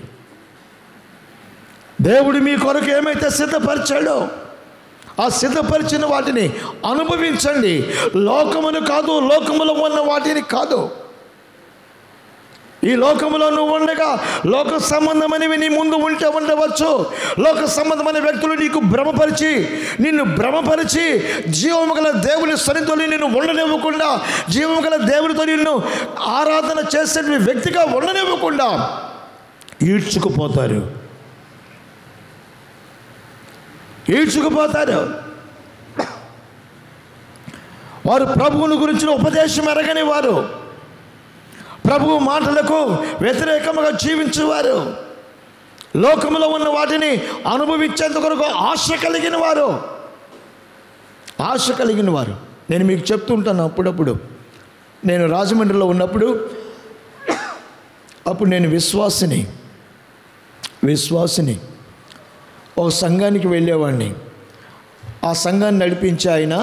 దేవుడు మీ కొరకు ఏమైతే సిద్ధపరిచాడో ఆ సిద్ధపరిచిన వాటిని అనుభవించండి. లోకమును కాదు, లోకములో ఉన్న వాటిని కాదు. ఈ లోకంలో నువ్వు ఉండగా లోక సంబంధమైనవి నీ ముందు ఉండవచ్చు. లోక సంబంధమైన వ్యక్తులు నీకు నిన్ను భ్రమపరిచి జీవము గల దేవుని సన్నిధిలో నిన్ను ఉండనివ్వకుండా, జీవము గల దేవునితో నిన్ను ఆరాధన చేసే వ్యక్తిగా ఉండనివ్వకుండా ఈడ్చుకుపోతారు. వారు ప్రభువుని గురించిన ఉపదేశం ఎరగని వారు, ప్రభువు మాటలకు వ్యతిరేకంగా జీవించేవారు, లోకంలో ఉన్న వాటిని అనుభవించేందుకు ఆశ కలిగిన వారు. నేను మీకు చెప్తుంటాను, అప్పుడప్పుడు నేను రాజమండ్రిలో ఉన్నప్పుడు అప్పుడు నేను విశ్వాసిని ఒక సంఘానికి వెళ్ళేవాడిని. ఆ సంఘాన్ని నడిపించే ఆయన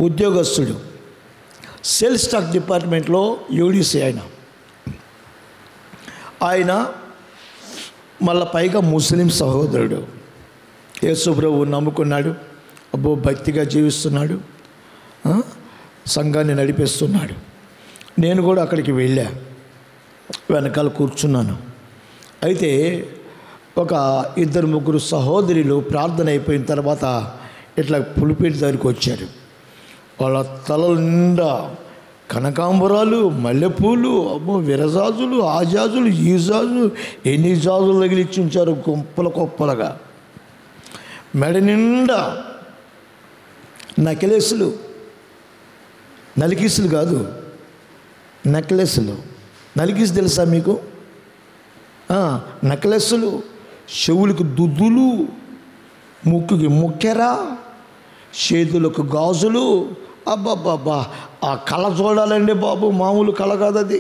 ఉద్యోగస్తుడు, సేల్స్ స్టాక్ డిపార్ట్మెంట్లో యూడీసీ ఆయన మళ్ళీ పైగా ముస్లిం సహోదరుడు. యేసు ప్రభువు నమ్ముకున్నాడు, అబ్బో భక్తిగా జీవిస్తున్నాడు, సంఘాన్ని నడిపిస్తున్నాడు. నేను కూడా అక్కడికి వెళ్ళా, వెనకాల కూర్చున్నాను. అయితే ఒక 2-3 సహోదరులు ప్రార్థన అయిపోయిన తర్వాత ఇట్లా పులిపేట దగ్గరికి వచ్చారు. వాళ్ళ తలల నిండా కనకాంబరాలు, మల్లెపూలు, అమ్మో విరజాజులు, ఆ జాజులు, ఈ జాజులు, ఎన్ని జాజులు తగిలిచ్చి ఉంచారు కుప్పలుగా. మెడ నిండా నలికీసులు కాదు, నెక్లెస్లు. నలికీసు తెలుసా మీకు? నెక్లెస్సులు, చెవులకు దుద్దులు, ముక్కుకి ముక్కెర, చేతులకు గాజులు. అబ్బాబ్బాబ్బా, ఆ కళ చూడాలండి బాబు, మామూలు కళ కాదు అది.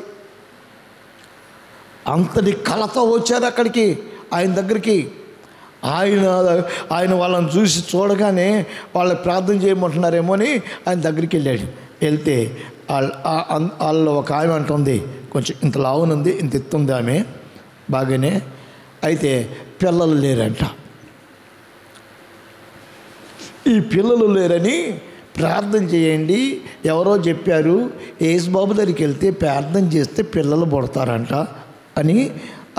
అంతటి కళతో వచ్చారు అక్కడికి, ఆయన దగ్గరికి. ఆయన వాళ్ళని చూడగానే వాళ్ళకి ప్రార్థన చేయమంటున్నారేమో అని ఆయన దగ్గరికి వెళ్ళాడు. వెళ్తే వాళ్ళు ఒక ఆమె అంటుంది, కొంచెం ఇంత లావునుంది, ఇంత ఎత్తుంది ఆమె, బాగానే. అయితే పిల్లలు లేరంట. ఈ పిల్లలు లేరని ప్రార్థన చేయండి, ఎవరో చెప్పారు, యేసుబాబు దగ్గరికి వెళ్తే ప్రార్థన చేస్తే పిల్లలు పుడతారంట అని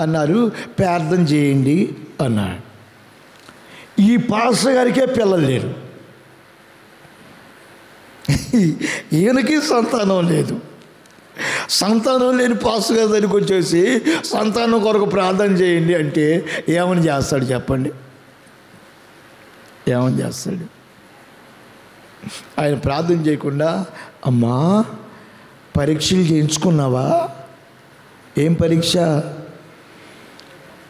అన్నారు, ప్రార్థన చేయండి అన్నాడు. ఈ పాస్టర్ గారికే పిల్లలు లేరు, ఈయనకి సంతానం లేదు. సంతానం లేని పాస్టర్ గారి దగ్గరికి వచ్చేసి సంతానం కొరకు ప్రార్థన చేయండి అంటే ఏమని చేస్తాడు చెప్పండి? ఏమని చేస్తాడు? ఆయన ప్రార్థన చేయకుండా, అమ్మా పరీక్షలు చేయించుకున్నావా? ఏం పరీక్ష?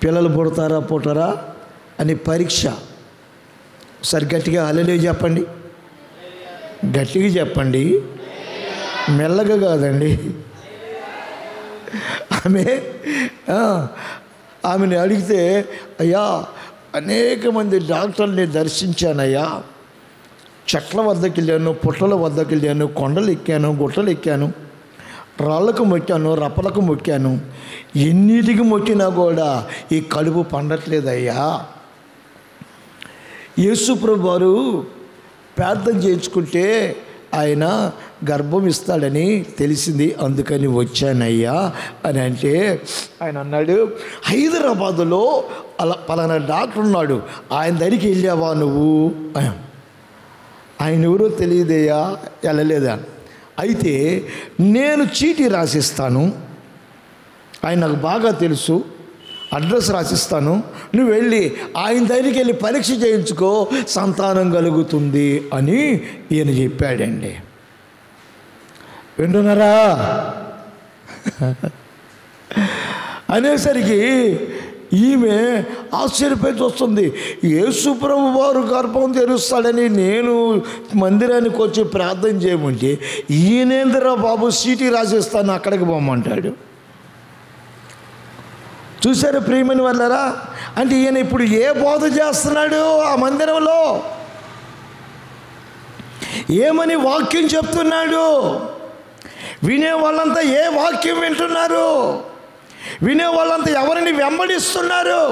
పిల్లలు పుడతారా అని పరీక్ష. సరి గట్టిగా హల్లెలూయా చెప్పండి, గట్టిగా చెప్పండి, మెల్లగా కాదండి. ఆమెను అడిగితే, అయ్యా అనేక మంది డాక్టర్ని దర్శించానయ్యా, చెట్ల వద్దకు వెళ్ళాను, పుట్టల వద్దకు వెళ్ళాను, కొండలు ఎక్కాను, గుట్టలు ఎక్కాను, రాళ్ళకు మొక్కాను, రప్పలకు మొక్కాను, ఎన్నిటికి మొక్కినా కూడా ఈ కడుపు పండట్లేదయ్యా. యేసు ప్రభు వారు ప్రార్థన చేయించుకుంటే ఆయన గర్భం ఇస్తాడని తెలిసింది, అందుకని వచ్చానయ్యా అని అంటే ఆయన అన్నాడు, హైదరాబాదులో అలా పలానా డాక్టర్ ఉన్నాడు, ఆయన దగ్గరికి వెళ్ళావా నువ్వు? ఆయన ఎవరో తెలియదయ్యా, వెళ్ళలేదా? అయితే నేను చీటీ రాసిస్తాను, ఆయన నాకు బాగా తెలుసు, అడ్రస్ రాసిస్తాను, నువ్వు వెళ్ళి ఆయన దగ్గరికి వెళ్ళి పరీక్ష చేయించుకో, సంతానం కలుగుతుంది అని ఈయన చెప్పాడండి. వింటున్నారా? అనేసరికి ఈమె ఆశ్చర్యపోయి చూస్తుంది. యేసు ప్రభు వారు గర్భం తెరుస్తాడని నేను మందిరానికి వచ్చి ప్రార్థన చేయమంటే ఈయనేంద్ర బాబు సీటీ రాసిస్తాను అక్కడికి పోమంటాడు. చూసారు ప్రియమని వాళ్ళరా? అంటే ఈయన ఇప్పుడు ఏ బోధ చేస్తున్నాడు ఆ మందిరంలో? ఏమని వాక్యం చెప్తున్నాడు? వినే వాళ్ళంతా ఏ వాక్యం వింటున్నారు? వినే వాళ్ళంతా ఎవరిని వెంబడిస్తున్నారు?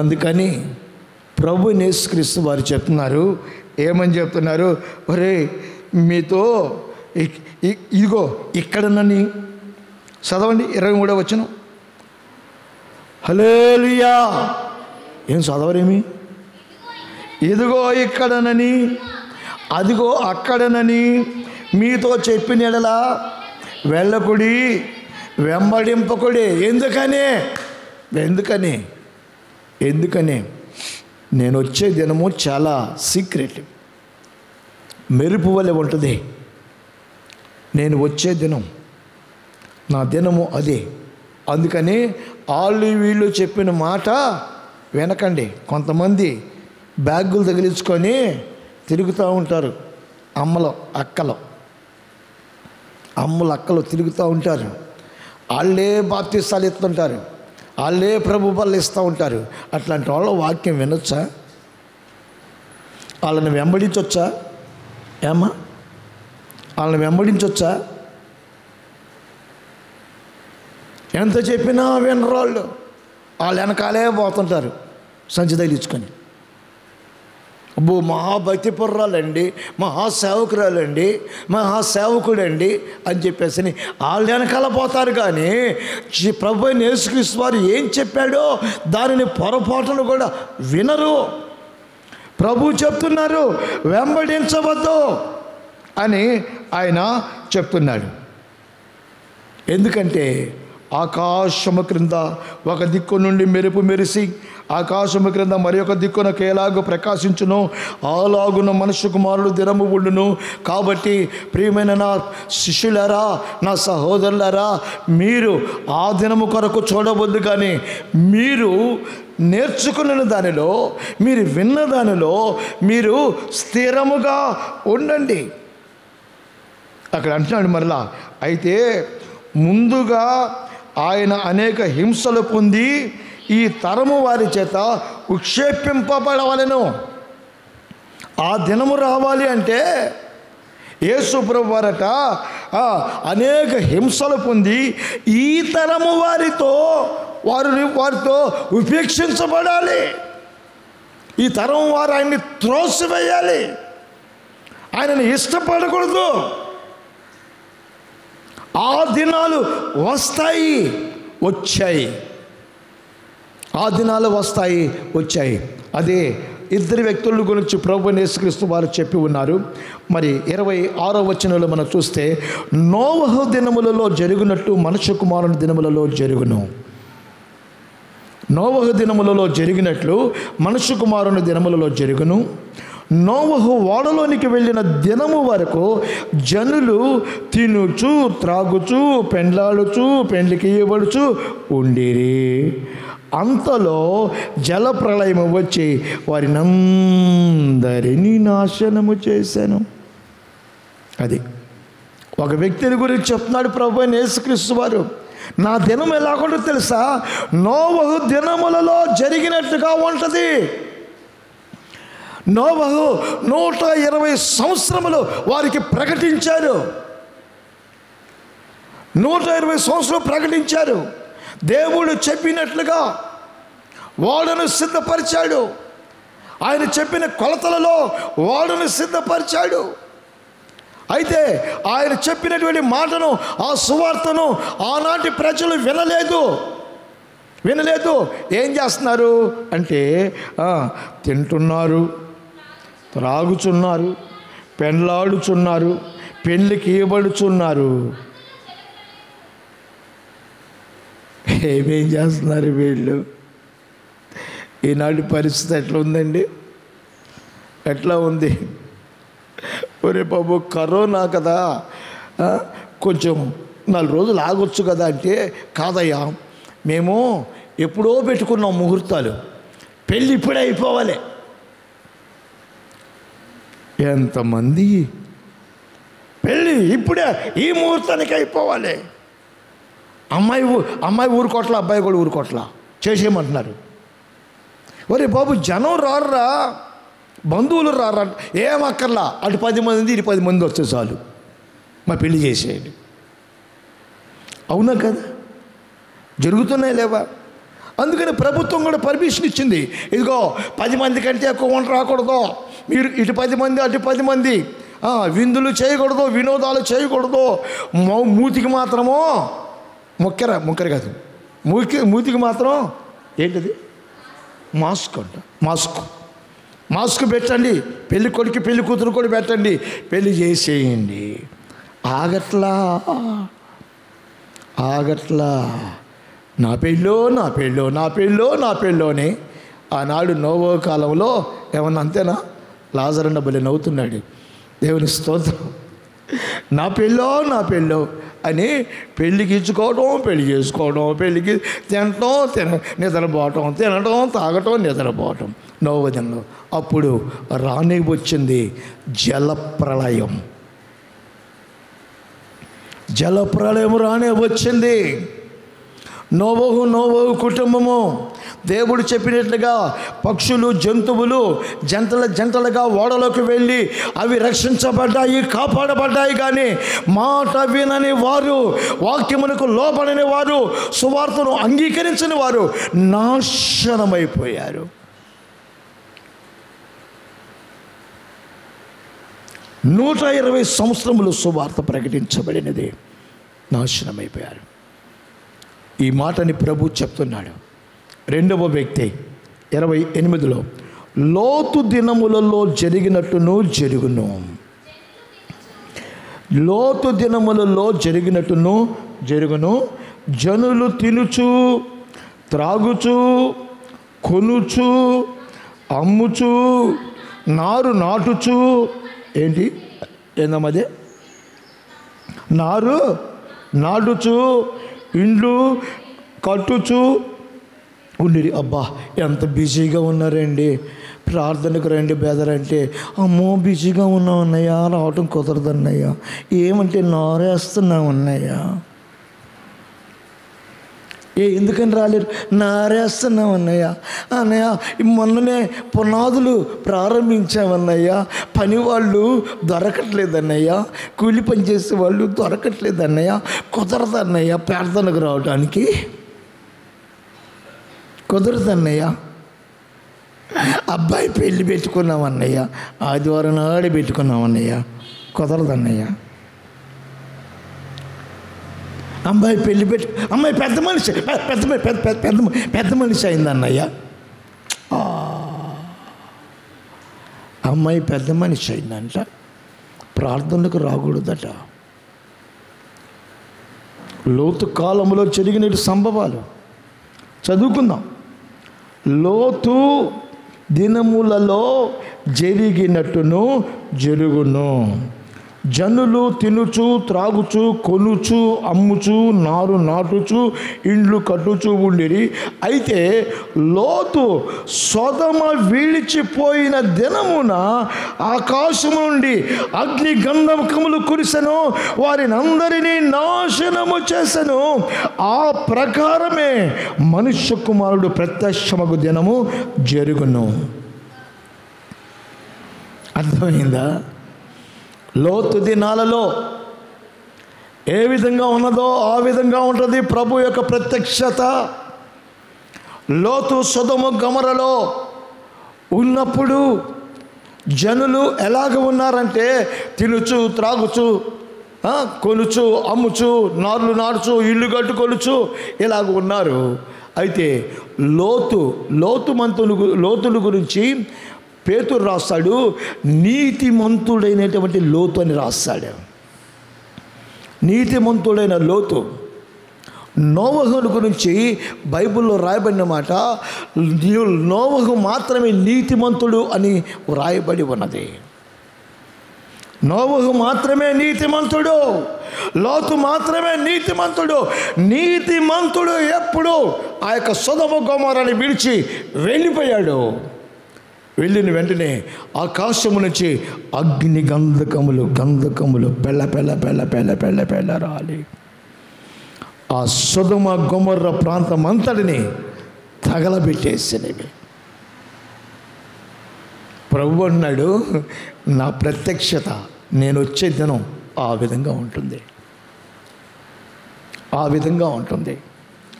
అందుకని ప్రభు యేసుక్రీస్తు వారు చెప్తున్నారు, ఏమని చెప్తున్నారు? ఒరే మీతో ఇదిగో ఇక్కడనని చదవండి 23వ వచనం. హల్లెలూయా. ఏం చదవరేమి? ఇదిగో ఇక్కడనని అదిగో అక్కడనని మీతో చెప్పిన ఎడలా వెళ్ళకుడి, వెంబడింపకుడి. ఎందుకని నేను వచ్చే దినము చాలా సీక్రెట్, మెరుపు వలె ఉంటుంది. నేను వచ్చే దినం, నా దినము అదే. అందుకని వాళ్ళు వీళ్ళు చెప్పిన మాట వినకండి. కొంతమంది బ్యాగులు తగిలించుకొని తిరుగుతూ ఉంటారు. అమ్మలు అక్కలు తిరుగుతూ ఉంటారు. వాళ్ళే బాప్తిస్తాలు ఇస్తుంటారు, వాళ్ళే ప్రభు బళ్ళు ఇస్తూ ఉంటారు. అట్లాంటి వాళ్ళ వాక్యం వినొచ్చా? వాళ్ళని వెంబడించవచ్చా? ఏమ్మా, వాళ్ళని వెంబడించవచ్చా? ఎంత చెప్పినా వినరాళ్ళు. వాళ్ళు వెనకాలే పోతుంటారు సంచి తగిలించుకొని. అబ్బో మహాభక్తి పుర్రాలండి, మహాసేవకురాలండి, మహాసేవకుడండి అని చెప్పేసి వాళ్ళు వెనకాల పోతారు. కానీ ప్రభు యేసుక్రీస్తు వారు ఏం చెప్పాడో దానిని పొరపాటును కూడా వినరు. ప్రభు చెప్తున్నారు వెంబడించవద్దు అని ఆయన చెప్తున్నాడు. ఎందుకంటే ఆకాశము క్రింద ఒక దిక్కు నుండి మెరుపు మెరిసి ఆకాశము క్రింద మరి ఒక దిక్కునకు ఎలాగో ప్రకాశించును అలాగున మనుష్య కుమారుడు దినము ఉండును. కాబట్టి ప్రియమైన నా శిష్యులారా, నా సహోదరులారా, మీరు ఆ దినము కొరకు చూడవద్దు, కానీ మీరు నేర్చుకున్న దానిలో, మీరు విన్న దానిలో మీరు స్థిరముగా ఉండండి. అక్కడ అంటున్నాడు మరలా, అయితే ముందుగా ఆయన అనేక హింసలు పొంది ఈ తరము వారి చేత ఉక్షేపింపబడవలెను. ఆ దినము రావాలి అంటే యేసు ప్రభు వారట అనేక హింసలు పొంది ఈ తరము వారితో ఉపేక్షించబడాలి. ఈ తరం వారు ఆయన్ని త్రోసివేయాలి, ఆయనని ఇష్టపడకూడదు. ఆ దినాలు వచ్చాయి. అదే ఇద్దరు వ్యక్తుల గురించి ప్రభువు యేసుక్రీస్తు వారు చెప్పి ఉన్నారు. మరి 26వ వచనంలో మనం చూస్తే, నోవహు దినములలో జరిగినట్టు మనుష్య కుమారుని దినములలో జరుగును. నోవహు దినములలో జరిగినట్లు మనుష్య కుమారుని దినములలో జరుగును. నోవహు ఓడలోనికి వెళ్ళిన దినము వరకు జనులు తినుచు త్రాగుచు పెండ్లాడుచు పెండ్లికి ఇవ్వబడుచు ఉండిరి. అంతలో జల ప్రళయము వచ్చి వారినందరినీ నాశనము చేశాను. అది ఒక వ్యక్తిని గురించి చెప్తున్నాడు ప్రభు యేసుక్రీస్తు వారు. నా దినం ఎలాగుంటో తెలుసా? నోవహు దినములలో జరిగినట్టుగా ఉంటుంది. నోవహు 120 సంవత్సరములు వారికి ప్రకటించారు. 120 సంవత్సరాలు ప్రకటించారు. దేవుడు చెప్పినట్లుగా ఓడను సిద్ధపరిచాడు. ఆయన చెప్పిన కొలతలలో ఓడను సిద్ధపరిచాడు. అయితే ఆయన చెప్పినటువంటి మాటను, ఆ సువార్తను ఆనాటి ప్రజలు వినలేదు. ఏం చేస్తున్నారు అంటే తింటున్నారు, త్రాగుచున్నారు, పెండ్లాడుచున్నారు, పెళ్ళికి ఇవ్వబడుచున్నారు. ఏమేం చేస్తున్నారు వీళ్ళు? ఈనాటి పరిస్థితి ఎట్లా ఉందండి? ఎట్లా ఉంది? ఒరే బాబు, కరోనా కదా, కొంచెం 4 రోజులు ఆగొచ్చు కదా అంటే, కాదయ్యా మేము ఎప్పుడో పెట్టుకున్నాం ముహూర్తాలు, పెళ్ళి ఇప్పుడే అయిపోవాలి. ఎంతమంది పెళ్ళి ఇప్పుడే ఈ ముహూర్తానికి అయిపోవాలి. అమ్మాయి ఊరుకోట్ల, అబ్బాయి కూడా ఊరుకోట్ల, చేసేయమంటున్నారు. ఒరే బాబు, జనం రారురా, బంధువులు రారా, ఏమక్కర్లా, అటు 10 మంది ఇటు 10 మంది వస్తే చాలు, మా పెళ్ళి చేసేయండి. అవునా కదా? జరుగుతున్నాయి లేవా? అందుకని ప్రభుత్వం కూడా పర్మిషన్ ఇచ్చింది. ఇదిగో 10 మంది కంటే ఎక్కువ రాకూడదు, మీరు ఇటు 10 మంది అటు 10 మంది, విందులు చేయకూడదు, వినోదాలు చేయకూడదు, మూతికి మాత్రమో ముక్కర కాదు, మూతికి మాత్రం ఏంటిది, మాస్క్ అంట, మాస్క్ పెట్టండి, పెళ్లి కొడుకు పెళ్లి కూతురు కూడా పెట్టండి, పెళ్లి చేసేయండి. ఆగట్లా నా పెళ్ళో అని ఆనాడు నోవో కాలంలో ఏమన్నా అంతేనా? లాజరన్న బలి నవ్వుతున్నాడు. దేవుని స్తోత్రం. నా పెళ్ళో అని పెళ్ళికి ఇచ్చుకోవడం, పెళ్లి చేసుకోవడం, పెళ్ళికి తినటం, నిద్రపోవటం, తినటం, తాగటం, నిద్రపోవటం, నోవదిలో. అప్పుడు రాని వచ్చింది జలప్రళయం రానే వచ్చింది. నోవహు కుటుంబము దేవుడు చెప్పినట్లుగా పక్షులు, జంతువులు జంటలుగా ఓడలోకి వెళ్ళి అవి రక్షించబడ్డాయి, కాపాడబడ్డాయి. కానీ మాట వినని వారు, వాక్యమునకు లోబడని వారు, సువార్తను అంగీకరించని వారు నాశనమైపోయారు. 120 సంవత్సరములు సువార్త ప్రకటించబడినది, నాశనమైపోయారు. ఈ మాటని ప్రభు చెప్తున్నాడు. 2వ వ్యక్తి 28లో, లోతు దినములలో జరిగినట్టును జరుగును, జనులు తినుచు, త్రాగుచు, కొనుచు, అమ్ముచు, నారు నాటుచు, ఏందమ్మదే, నారు నాటుచు, ఇండ్లు కట్టుచు ఉండి. అబ్బా, ఎంత బిజీగా ఉన్నారండి, ప్రార్థనకు రండి బెదర్ అంటే, అమ్మో బిజీగా ఉన్నామన్నయ్యా, రావటం కుదరదన్నయ్యా, ఏమంటే నారేస్తున్నామన్నయ్యా. ఎందుకని రాలేరు? నారేస్తున్నామన్నయ్య. మొన్ననే పునాదులు ప్రారంభించామన్నయ్యా, పని వాళ్ళు దొరకట్లేదన్నయ్యా, కూలి పని చేసే వాళ్ళు దొరకట్లేదన్నయ్యా, కుదరదన్నయ్యా, ప్రార్థనకు రావడానికి కుదరదన్నయ్యా. అబ్బాయి పెళ్ళి పెట్టుకున్నామన్నయ్యా, ఆదివారం నాడు పెట్టుకున్నామన్నయ్యా, కుదరదన్నయ్యా. అమ్మాయి పెద్ద మనిషి అయిందన్నయ్య. అమ్మాయి పెద్ద మనిషి అయిందంట, ప్రార్థనకు రాకూడదట. లోతు కాలంలో జరిగిన సంభవాలు చదువుకుందాం. లోతు దినములలో జరిగినట్టును జరుగును, జనులు తినుచు, త్రాగుచు, కొనుచు, అమ్ముచు, నారు నాటుచు, ఇండ్లు కట్టుచు ఉండిరి. అయితే లోతు సొదొమ విడిచిపోయిన దినమున ఆకాశము నుండి అగ్ని గంధకములు కురిసెను, వారిని అందరినీ నాశనము చేసెను. ఆ ప్రకారమే మనుష్య కుమారుడు ప్రత్యక్షమగు దినము జరుగును. అర్థమైందా? లోతు దినాలలో ఏ విధంగా ఉన్నదో ఆ విధంగా ఉంటుంది ప్రభు యొక్క ప్రత్యక్షత. లోతు సొదొమ గొమొరలో ఉన్నప్పుడు జనులు ఎలాగ ఉన్నారంటే, తినుచు, త్రాగుచు, కొనుచు, అమ్ముచు, నార్లు నాడుచు, ఇల్లు కట్టుకొనుచు ఇలాగ ఉన్నారు. అయితే లోతుల గురించి పేతురు రాస్తాడు, నీతిమంతుడైనటువంటి లోతు అని రాస్తాడు. నీతిమంతుడైన లోతు. నోవహుని గురించి బైబిల్లో రాయబడిన మాట, నోవహు మాత్రమే నీతిమంతుడు అని వ్రాయబడి ఉన్నది. నోవహు మాత్రమే నీతిమంతుడు, లోతు మాత్రమే నీతిమంతుడు. నీతిమంతుడు ఎప్పుడు ఆ యొక్క సొదొమ గొమొర్రాని విడిచి వెళ్ళిపోయాడు. వెళ్ళిన వెంటనే ఆకాశము నుంచి అగ్ని గంధకములు పెళ్ళ పెళ్ళ పెళ్ళ పెళ్ళ పెళ్ళ పెళ్ళ రాలి ఆ సొదొమ గొమొర్ర ప్రాంతం అంతటిని తగలబెట్టేసినవి. ప్రభు అన్నాడు, నా ప్రత్యక్షత నేను వచ్చే దినం ఆ విధంగా ఉంటుంది, ఆ విధంగా ఉంటుంది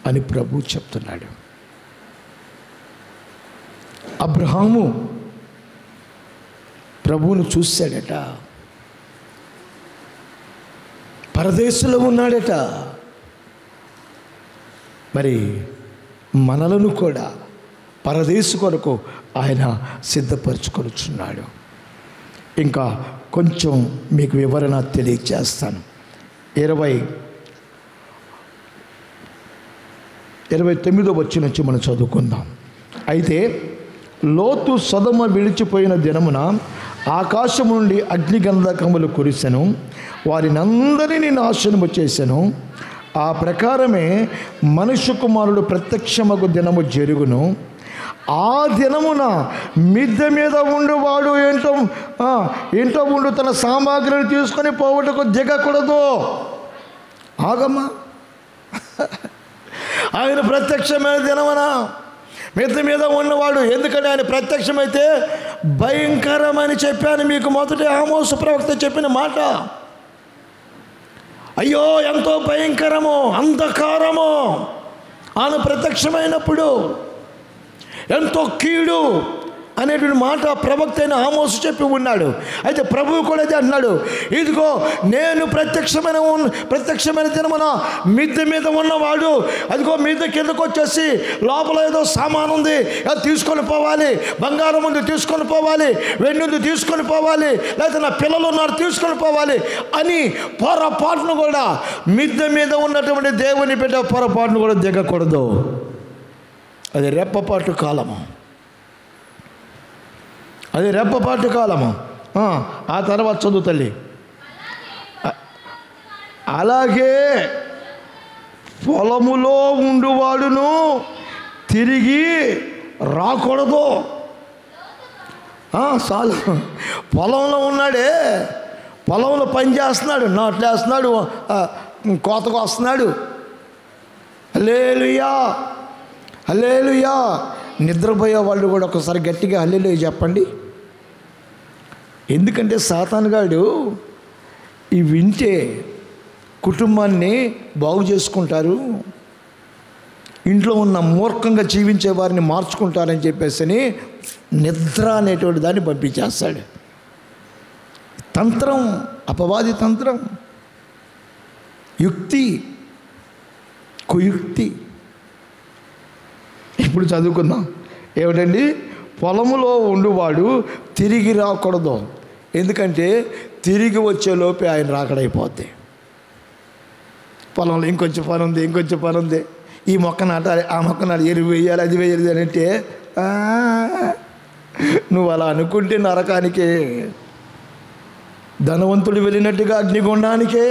అని ప్రభు చెప్తున్నాడు. అబ్రహాము ప్రభువును చూశాడట, పరదేశంలో ఉన్నాడట. మరి మనలను కూడా పరదేశు కొరకు ఆయన సిద్ధపరచుకొనుచున్నాడు. ఇంకా కొంచెం మీకు వివరణ తెలియజేస్తాను. 29వ వచనం నుంచి మనం చదువుకుందాం. అయితే లోతు సొదొమ విడిచిపోయిన దినమున ఆకాశము నుండి అగ్నిగంధకములు కురిసెను, వారినందరినీ నాశనము చేసెను. ఆ ప్రకారమే మనుష్య కుమారుడు ప్రత్యక్షమగు దినము జరుగును. ఆ దినమున మిద్దె మీద ఉండువాడు ఏంటో ఉండు తన సామాగ్రిని తీసుకొని పోవటకు దిగకూడదు. ఆగమ్మా, ఆయన ప్రత్యక్షమైన దినమున మిద్దె మీద ఉన్నవాడు, ఎందుకంటే ఆయన ప్రత్యక్షమైతే భయంకరమని చెప్పాను మీకు. మొదటి ఆమోసు ప్రవక్త చెప్పిన మాట, అయ్యో ఎంతో భయంకరము, అంధకారము ఆయన ప్రత్యక్షమైనప్పుడు, ఎంతో కీడు అనేటువంటి మాట ప్రవక్త అయిన ఆమోసు చెప్పి ఉన్నాడు. అయితే ప్రభువు కూడా అదే అన్నాడు, ఇదిగో నేను ప్రత్యక్షమైన దినమున మిద్దె మీద ఉన్నవాడు, అదిగో మిద్దె కిందకు వచ్చేసి లోపల ఏదో సామాను ఉంది, అది తీసుకొని పోవాలి, బంగారం ఉంది తీసుకొని పోవాలి, వెండి ఉంది తీసుకొని పోవాలి, లేకపోతే నా పిల్లలు ఉన్నారు తీసుకొని పోవాలి అని పొరపాటును కూడా మిద్దె మీద ఉన్నటువంటి దేవుని బిడ్డ పొరపాటును కూడా దిగకూడదు. అది రెప్పపాటు కాలము, అది రెప్పపాటు కాలము. ఆ తర్వాత చదువు తల్లి. అలాగే పొలములో ఉండువాడును తిరిగి రాకూడదు. చాలు, పొలంలో ఉన్నాడే, పొలంలో పని చేస్తున్నాడు, నాట్లు వేస్తున్నాడు, కోతకు వస్తున్నాడు. హల్లెలూయా హల్లెలూయా. నిద్రపోయే వాళ్ళు కూడా ఒకసారి గట్టిగా హల్లెలూయా చెప్పండి. ఎందుకంటే సాతానుగాడు ఈ వింటే కుటుంబాన్ని బాగు చేసుకుంటారు, ఇంట్లో ఉన్న మూర్ఖంగా జీవించే వారిని మార్చుకుంటారని చెప్పేసి నిద్ర అనేటువంటి దాన్ని పంపించేస్తాడు. తంత్రం, అపవాది తంత్రం, యుక్తి, కుయుక్తి. ఇప్పుడు చదువుకుందాం. ఏమిటండి? పొలములో ఉండువాడు తిరిగి రాకూడదు, ఎందుకంటే తిరిగి వచ్చేలోపే ఆయన రాకడైపోద్ది. పొలంలో ఇంకొంచెం పని ఉంది, ఈ మొక్క నాటాలి, ఆ మొక్క నాటి ఎరువు వేయాలి, అది వేయాలి అని అంటే నువ్వు అలా అనుకుంటే నరకానికే, ధనవంతుడు వెళ్ళినట్టుగా అగ్నిగుండానికే.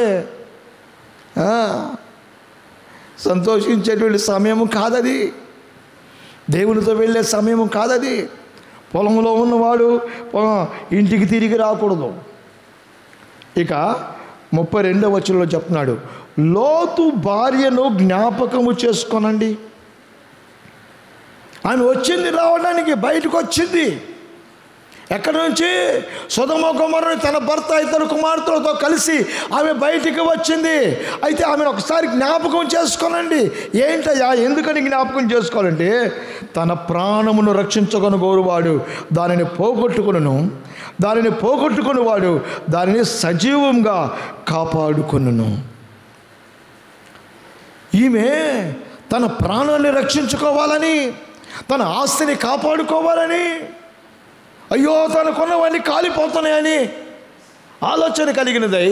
సంతోషించేటువంటి సమయము కాదది, దేవునితో వెళ్ళే సమయము కాదది. పొలంలో ఉన్నవాడు ఇంటికి తిరిగి రాకూడదు. ఇక 32వ వచనంలో చెప్తున్నాడు, లోతు భార్యను జ్ఞాపకము చేసుకోనండి. ఆమె వచ్చింది, రావడానికి బయటకు వచ్చింది. ఎక్కడి నుంచి? సొదొమ గొమొర్రా తన భర్త ఇద్దరు కుమార్తెలతో కలిసి ఆమె బయటికి వచ్చింది. అయితే ఆమెను ఒకసారి జ్ఞాపకం చేసుకోనండి. ఏంటయ్యా, ఎందుకని జ్ఞాపకం చేసుకోవాలంటే, తన ప్రాణమును రక్షించుకొని గోరువాడు దానిని పోగొట్టుకుని వాడు దానిని సజీవంగా కాపాడుకొనును. ఈమె తన ప్రాణాన్ని రక్షించుకోవాలని, తన ఆస్తిని కాపాడుకోవాలని, అయ్యో తనకున్నవన్నీ కాలిపోతున్నాయని ఆలోచన కలిగినదై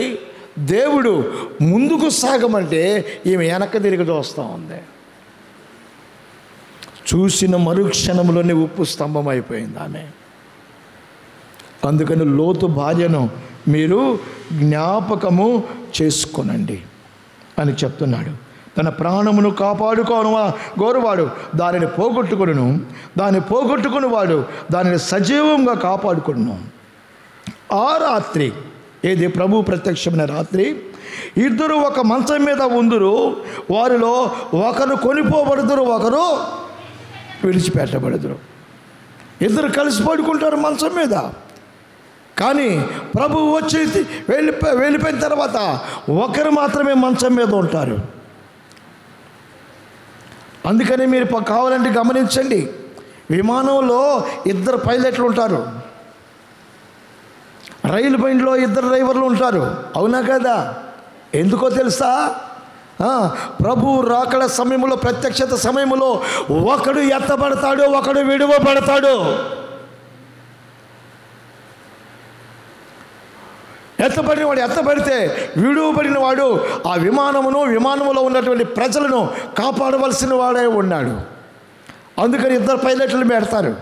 దేవుడు ముందుకు సాగమంటే ఈమె వెనక్కి తిరిగి చూస్తూ ఉంది. చూసిన మరుక్షణంలోనే ఉప్పు స్తంభం అయిపోయింది ఆమె. అందుకని లోతు భార్యను మీరు జ్ఞాపకము చేసుకొనండి అని చెప్తున్నాడు. తన ప్రాణమును కాపాడుకోను గోరువాడు దానిని పోగొట్టుకుని వాడు దానిని సజీవంగా కాపాడుకును. ఆ రాత్రి, ఏది ప్రభు ప్రత్యక్షమైన రాత్రి, ఇద్దరు ఒక మంచం మీద ఉందురు, వారిలో ఒకరు కొనిపోబడుదురు, ఒకరు విడిచిపెట్టబడుదురు. ఇద్దరు కలిసి పడుకుంటారు మంచం మీద. కానీ ప్రభువు వచ్చి వెళ్ళిపోయిన తర్వాత ఒకరు మాత్రమే మంచం మీద ఉంటారు. అందుకని మీరు కావాలంటే గమనించండి, విమానంలో ఇద్దరు పైలట్లు ఉంటారు, రైలు బండిలో ఇద్దరు డ్రైవర్లు ఉంటారు. అవునా కదా? ఎందుకో తెలుసా? ప్రభు రాకడ సమయంలో, ప్రత్యక్షత సమయంలో ఒకడు ఎత్తబడతాడు, ఒకడు విడువబడతాడు. ఎత్తబడితే విడువబడిన వాడు ఆ విమానములో ఉన్నటువంటి ప్రజలను కాపాడవలసిన వాడే ఉన్నాడు. అందుకని ఇద్దరు పైలట్లు పెడతారు.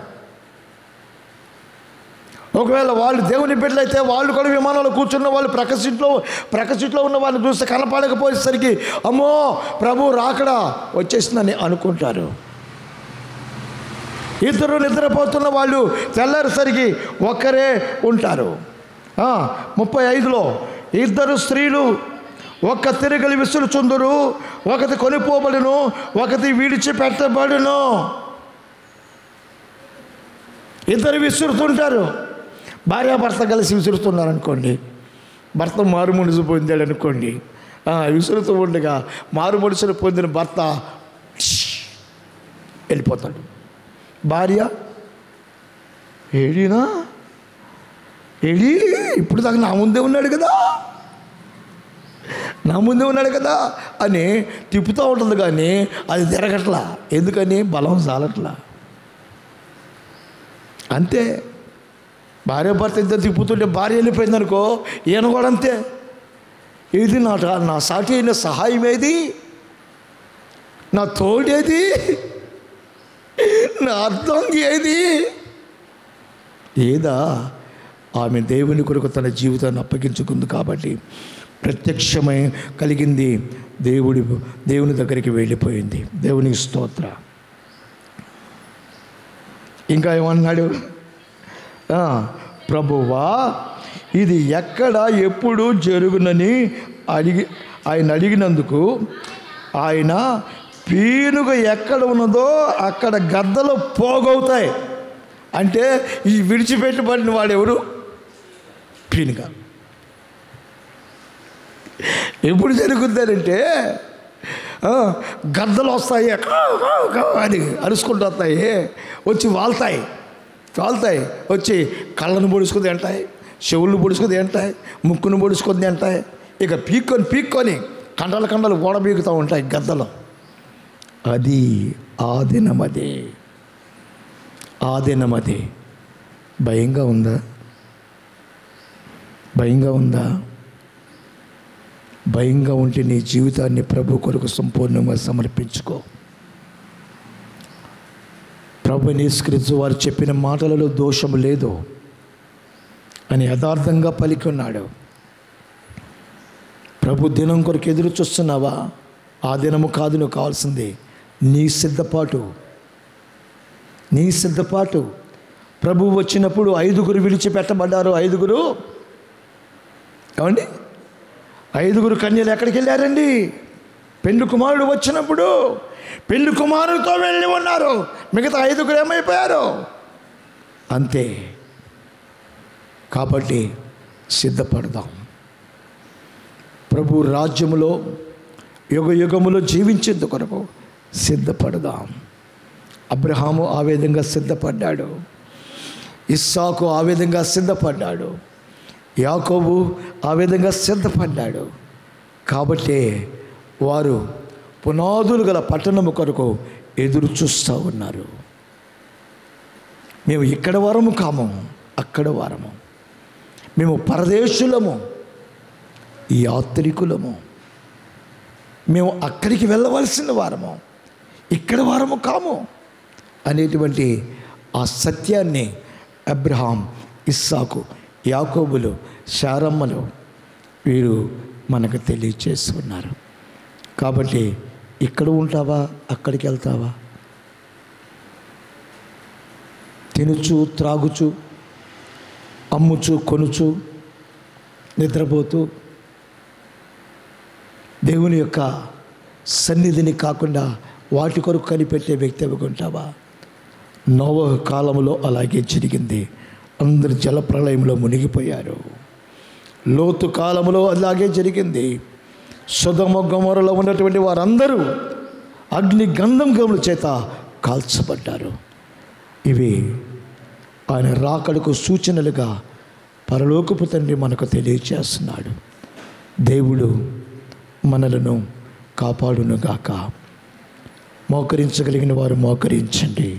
ఒకవేళ వాళ్ళు దేవుని బిడ్డలైతే వాళ్ళు కూడా విమానంలో కూర్చున్న వాళ్ళు ప్రక్క సీట్లో ఉన్న వాళ్ళని చూస్తే కనపడకపోయేసరికి అమ్మో ప్రభు రాకడా వచ్చేసిందని అనుకుంటారు. ఇద్దరు నిద్రపోతున్న వాళ్ళు తెల్లారేసరికి ఒక్కరే ఉంటారు. 35లో ఇద్దరు స్త్రీలు ఒక్క తిరగలి విసురుచుందురు, ఒకటి కొనిపోబడును, ఒకటి విడిచిపెట్టబడును. ఇద్దరు విసురుతుంటారు. భార్యాభర్త కలిసి విసురుతున్నారు అనుకోండి, భర్త మారుమనసు పొందాడు అనుకోండి, విసురుతూ ఉండగా మారుమనసును పొందిన భర్త వెళ్ళిపోతాడు. భార్య ఏడినా ఇప్పుడు దాకా నా ముందే ఉన్నాడు కదా అని తిప్పుతూ ఉంటుంది. కానీ అది తిరగట్లా. ఎందుకని? బలం చాలట్లా. అంతే. భార్య భర్త ఇద్దరు తిప్పుతుంటే భార్య వెళ్ళిపోయింది అనుకో, ఈయన కూడా అంతే. ఇది నా సాటి అయిన సహాయం ఏది, నా తోడేది, నా అర్థం ఏది? ఏదా? ఆమె దేవుని కొరకు తన జీవితాన్ని అప్పగించుకుంది కాబట్టి ప్రత్యక్షమై కలిగింది. దేవుని దగ్గరికి వెళ్ళిపోయింది. దేవునికి స్తోత్ర. ఇంకా ఏమన్నాడు? ప్రభువా, ఇది ఎక్కడ ఎప్పుడు జరుగునని ఆయన అడిగినందుకు ఆయన పీనుగ ఎక్కడ ఉన్నదో అక్కడ గద్దలు పోగవుతాయి. అంటే ఈ విడిచిపెట్టబడిన వాడెవరు? పీనుగ. ఎప్పుడు జరుగుతారంటే గద్దలు వస్తాయి అని అరుచుకుంటూ వస్తాయి, వచ్చి వాళ్తాయి, వచ్చి కళ్ళను పొడుచుకుని తింటాయి, చెవులను పొడుచుకుని తింటాయి, ముక్కును పొడుచుకొని తింటాయి. ఇక పీక్కొని కండలు ఓడబీగుతూ ఉంటాయి గద్దలు. అది ఆ దినమదే. భయంగా ఉందా? భయంగా ఉంటే నీ జీవితాన్ని ప్రభు కొరకు సంపూర్ణంగా సమర్పించుకో. ప్రభు యేసుక్రీస్తు వారు చెప్పిన మాటలలో దోషం లేదు అని యథార్థంగా పలికి ఉన్నాడు. ప్రభు దినం కొరకు ఎదురు చూస్తున్నావా? ఆ దినము కాదు నువ్వు కావాల్సింది, నీ సిద్ధపాటు. ప్రభు వచ్చినప్పుడు 5 విడిచిపెట్టబడ్డారు. 5 ఏమండి? 5 కన్యలు ఎక్కడికి వెళ్ళారండి? పెళ్లి కుమారుడు వచ్చినప్పుడు పెళ్లి కుమారుడితో వెళ్ళి ఉన్నారు. మిగతా 5 ఏమైపోయారు? అంతే. కాబట్టి సిద్ధపడదాం. ప్రభు రాజ్యములో యుగములో జీవించేందు కొరకు సిద్ధపడదాం. అబ్రహాము ఆ విధంగా సిద్ధపడ్డాడు, ఇస్సాకు ఆ విధంగా సిద్ధపడ్డాడు, యాకోబు ఆ విధంగా సిద్ధపడ్డాడు. కాబట్టి వారు పునాదులు గల పట్టణము కొరకు ఎదురు చూస్తూ ఉన్నారు. మేము ఇక్కడ వారము కాము, అక్కడ వారము. మేము పరదేశులము, యాత్రికులము. మేము అక్కడికి వెళ్ళవలసిన వారము, ఇక్కడ వారము కాము అనేటువంటి ఆ సత్యాన్ని అబ్రహాం, ఇస్సాకు, యాకోబులు, శారమ్మలు వీరు మనకు తెలియచేస్తున్నారు. కాబట్టి ఇక్కడ ఉంటావా, అక్కడికి వెళ్తావా? తినుచు త్రాగుచు, అమ్ముచు కొనుచు, నిద్రపోతూ దేవుని యొక్క సన్నిధిని కాకుండా వాటి కొరకు కనిపెట్టే వ్యక్తి ఉంటావా? నోవహు కాలంలో అలాగే జరిగింది. అందరు జలప్రళయంలో మునిగిపోయారు. లోతు కాలంలో అలాగే జరిగింది. సొదొమ గొమొర్రాలో ఉన్నటువంటి వారందరూ అగ్ని గంధకముల చేత కాల్చబడ్డారు. ఇవి ఆయన రాకడకు సూచనలుగా పరలోకపు తండ్రి మనకు తెలియచేస్తున్నాడు. దేవుడు మనలను కాపాడునుగాక. మోకరించగలిగిన వారు మోకరించండి.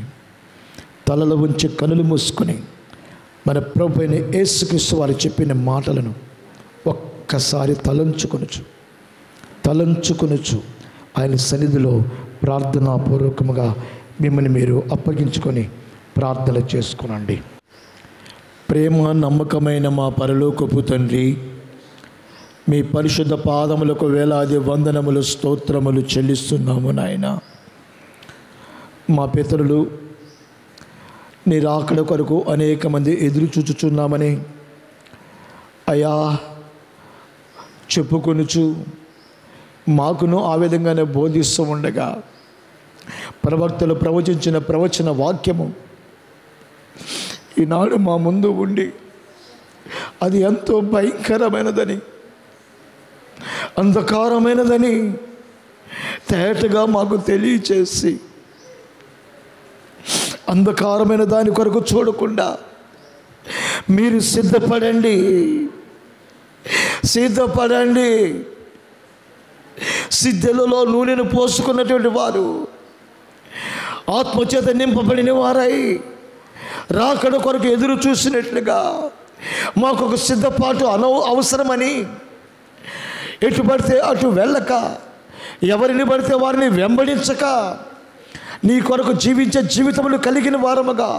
తలలు ఉంచి కనులు మూసుకొని మన ప్రభు అయిన యేసుక్రీస్తు వారు చెప్పిన మాటలను ఒక్కసారి తలంచుకొనుచు ఆయన సన్నిధిలో ప్రార్థనాపూర్వకముగా మిమ్మల్ని మీరు అప్పగించుకొని ప్రార్థన చేసుకునండి. ప్రేమ నమ్మకమైన మా పరలోకపు తండ్రి, మీ పరిశుద్ధ పాదములకు వేలాది వందనములు, స్తోత్రములు చెల్లిస్తున్నాము నాయన. మా పితరులు నీ రాకడ కొరకు అనేక మంది ఎదురు చూచుచున్నామని అయ్యా చెప్పుకొనుచు మాకును ఆ విధంగానే బోధిస్తూ ఉండగా ప్రవక్తలు ప్రవచించిన ప్రవచన వాక్యము ఈనాడు మా ముందు ఉండి అది ఎంతో భయంకరమైనదని, అంధకారమైనదని తేటగా మాకు తెలియచేసి అంధకారమైన దాని కొరకు చూడకుండా మీరు సిద్ధపడండి, సిద్ధలలో నూనెను పోసుకున్నటువంటి వారు ఆత్మచేత నింపబడిన వారై రాకడ కొరకు ఎదురు చూసినట్లుగా మాకు ఒక సిద్ధపాటు అవసరమని ఎటు పడితే అటు వెళ్ళక, ఎవరిని పడితే వారిని వెంబడించక, నీ కొరకు జీవించే జీవితములు కలిగిన వారముగా,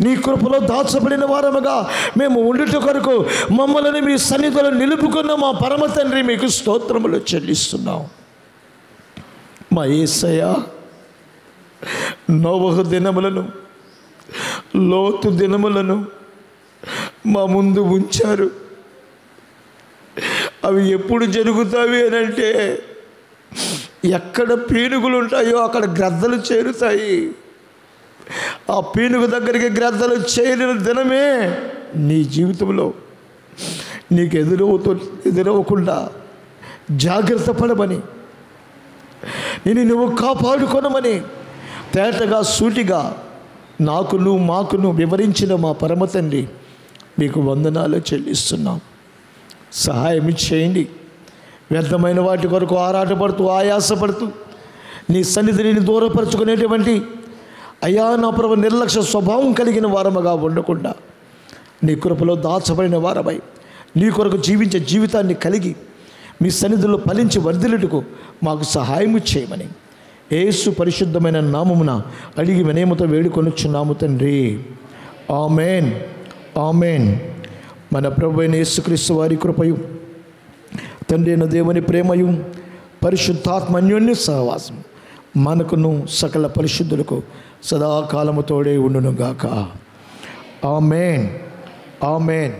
నీ కృపలో దాచబడిన వారముగా మేము ఉండుట కొరకు మమ్మల్ని మీ సన్నిధిలో నిలుపుకున్న మా పరమ తండ్రి మీకు స్తోత్రములు చెల్లిస్తున్నాం. మా యేసయ్య నోవహు దినములను, లోతు దినములను మా ముందు ఉంచారు. అవి ఎప్పుడు జరుగుతాయి అని అంటే, ఎక్కడ పీనుగులు ఉంటాయో అక్కడ గ్రద్దలు చేరుతాయి. ఆ పీనుగు దగ్గరికి గ్రద్దలు చేరిన దినమే నీ జీవితంలో నీకు ఎదురవకుండా జాగ్రత్త పడమని, నేను నువ్వు కాపాడుకొనమని తేటగా సూటిగా మాకును వివరించిన మా పరమ తండ్రి మీకు వందనాలు చెల్లిస్తున్నాం. సహాయం చేయండి. వ్యర్థమైన వాటి కొరకు ఆరాటపడుతూ ఆయాసపడుతూ నీ సన్నిధిని దూరపరచుకునేటువంటి అయ్యా నా ప్రభు నిర్లక్ష్య స్వభావం కలిగిన వారముగా ఉండకుండా నీ కృపలో దాచబడిన వారమై నీ కొరకు జీవించే జీవితాన్ని కలిగి మీ సన్నిధిలో ఫలించి వర్ధిల్లుటకు మాకు సహాయం చేయమని యేసు పరిశుద్ధమైన నామమున అడిగి వినయముతో వేడుకొనుచున్నాము తండ్రి. ఆమేన్, ఆమేన్. మన ప్రభు అయిన యేసుక్రీస్తు వారి కృపయు, తండ్రి అయిన దేవుని ప్రేమయు, పరిశుద్ధాత్మ అన్యోన్య సహవాసం మనకును సకల పరిశుద్ధులకు సదాకాలము తోడే ఉండునుగాక. ఆమేన్, ఆమేన్.